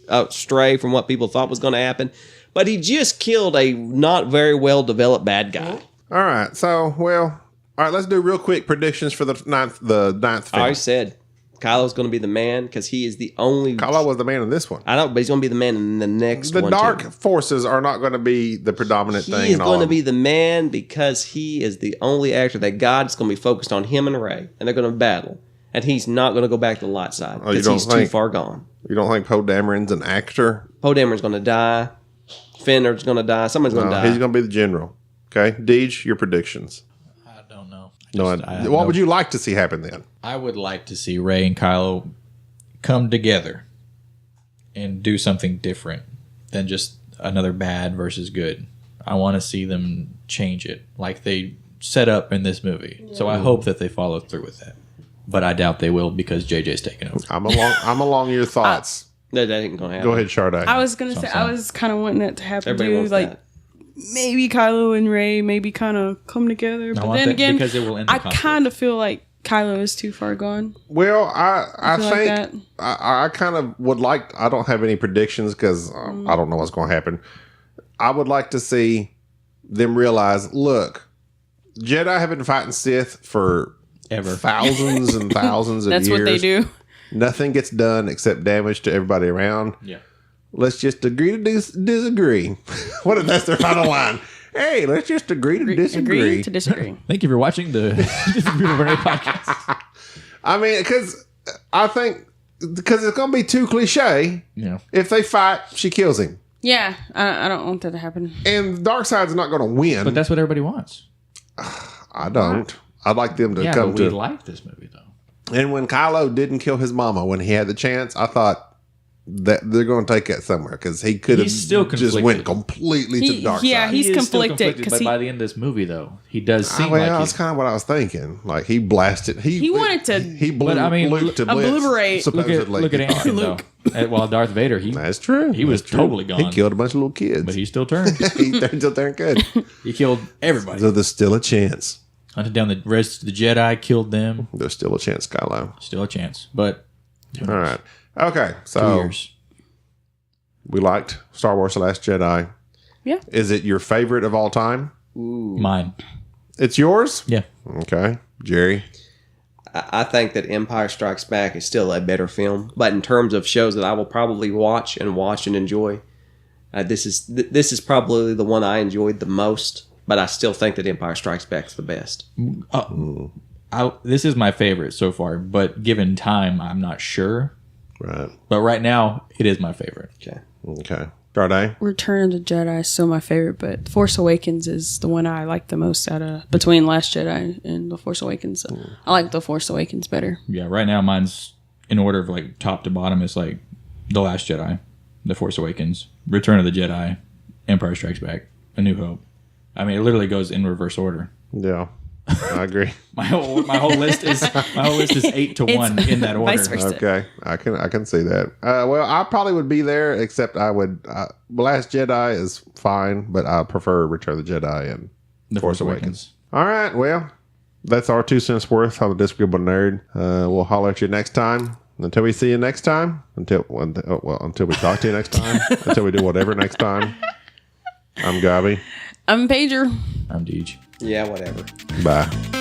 astray from what people thought was going to happen, but he just killed a not very well developed bad guy. All right, so all right. Let's do real quick predictions for the ninth I film. already said Kylo's going to be the man because he is the only. Kylo was the man in this one. I know, but he's going to be the man in the next The one. dark too. forces are not going to be the predominant thing. He is in all going to of be them. the man because he is the only actor that God's going to be focused on him and Rey, and they're going to battle. And he's not going to go back to the light side Oh, you because don't he's too think? far gone. You don't think Poe Dameron's an actor? Poe Dameron's going to die. Finner's going to die. Somebody's going to No, die. he's going to be the general. Okay, Deej, your predictions. I don't know. What would you like to see happen then? I would like to see Rey and Kylo come together and do something different than just another bad versus good. I want to see them change it like they set up in this movie. Yeah. So I hope that they follow through with that. But I doubt they will because JJ's taking over. I'm along your thoughts. That ain't going to happen. Go ahead, Sade. I was gonna say I was kind of wanting that to happen Everybody too. wants Like that. maybe Kylo and Rey maybe kind of come together, but then again, because it will end the I conflict. kind of feel like Kylo is too far gone. Well, I feel like think that. I kind of would like. I don't have any predictions because I don't know what's going to happen. I would like to see them realize, look, Jedi have been fighting Sith for Ever. thousands and thousands of That's years. what they do. Nothing gets done except damage to everybody around. Yeah. Let's just agree to disagree. What if that's their final line? Hey, let's just agree to disagree. Agree to disagree. Thank you for watching the Beautiful Renee podcast. I mean, because I think because it's going to be too cliche. Yeah. If they fight, she kills him, Yeah, I don't want that to happen. and Darkseid's not going to win. But that's what everybody wants. I don't. I'd like them to Yeah, come but we to. like this movie though. And when Kylo didn't kill his mama when he had the chance, I thought that they're going to take that somewhere because he could have He's still just conflicted. went completely to the dark yeah, side. He's He is still conflicted 'cause but he- by the end of this movie though, he does seem Well, like that's he's kind of what I was thinking. Like he blasted. He wanted to- He blew But, I mean, Luke to blitz, obliterate- supposedly. look at Anakin though. While Darth Vader, That's true. He was That's true. totally gone. He killed a bunch of little kids. but he still turned. He turned out there good. He killed everybody. So there's still a chance. Hunted down the rest of the Jedi, killed them. There's still a chance, Kylo. Still a chance, but All right. Okay. 2 So years. we liked Star Wars: The Last Jedi. Yeah. Is it your favorite of all time? Mine. It's yours? Yeah. Okay. Jerry? I think that Empire Strikes Back is still a better film, but in terms of shows that I will probably watch and enjoy, this is probably the one I enjoyed the most. But I still think that Empire Strikes Back is the best. This is my favorite so far, but given time, I'm not sure. Right. But right now, it is my favorite. Okay. Okay. Sade? Return of the Jedi is still my favorite, but Force Awakens is the one I like the most out of between Last Jedi and The Force Awakens. So I like The Force Awakens better. Yeah, right now mine's in order of like top to bottom is like The Last Jedi, The Force Awakens, Return of the Jedi, Empire Strikes Back, A New Hope. I mean, it literally goes in reverse order. Yeah. I agree. My whole list is 8 to 1 in that order. vice versa. Okay. I can see that. Well, I probably would be there, except I would. Last Jedi is fine, but I prefer Return of the Jedi and The Force Awakens. All right. Well, that's our 2 cents worth on the Disagreeable Nerd. We'll holler at you next time. Until we see you next time. Until we talk to you next time. Until we do whatever next time. I'm Gabi. I'm Pager. I'm Deej. Yeah, whatever. Bye.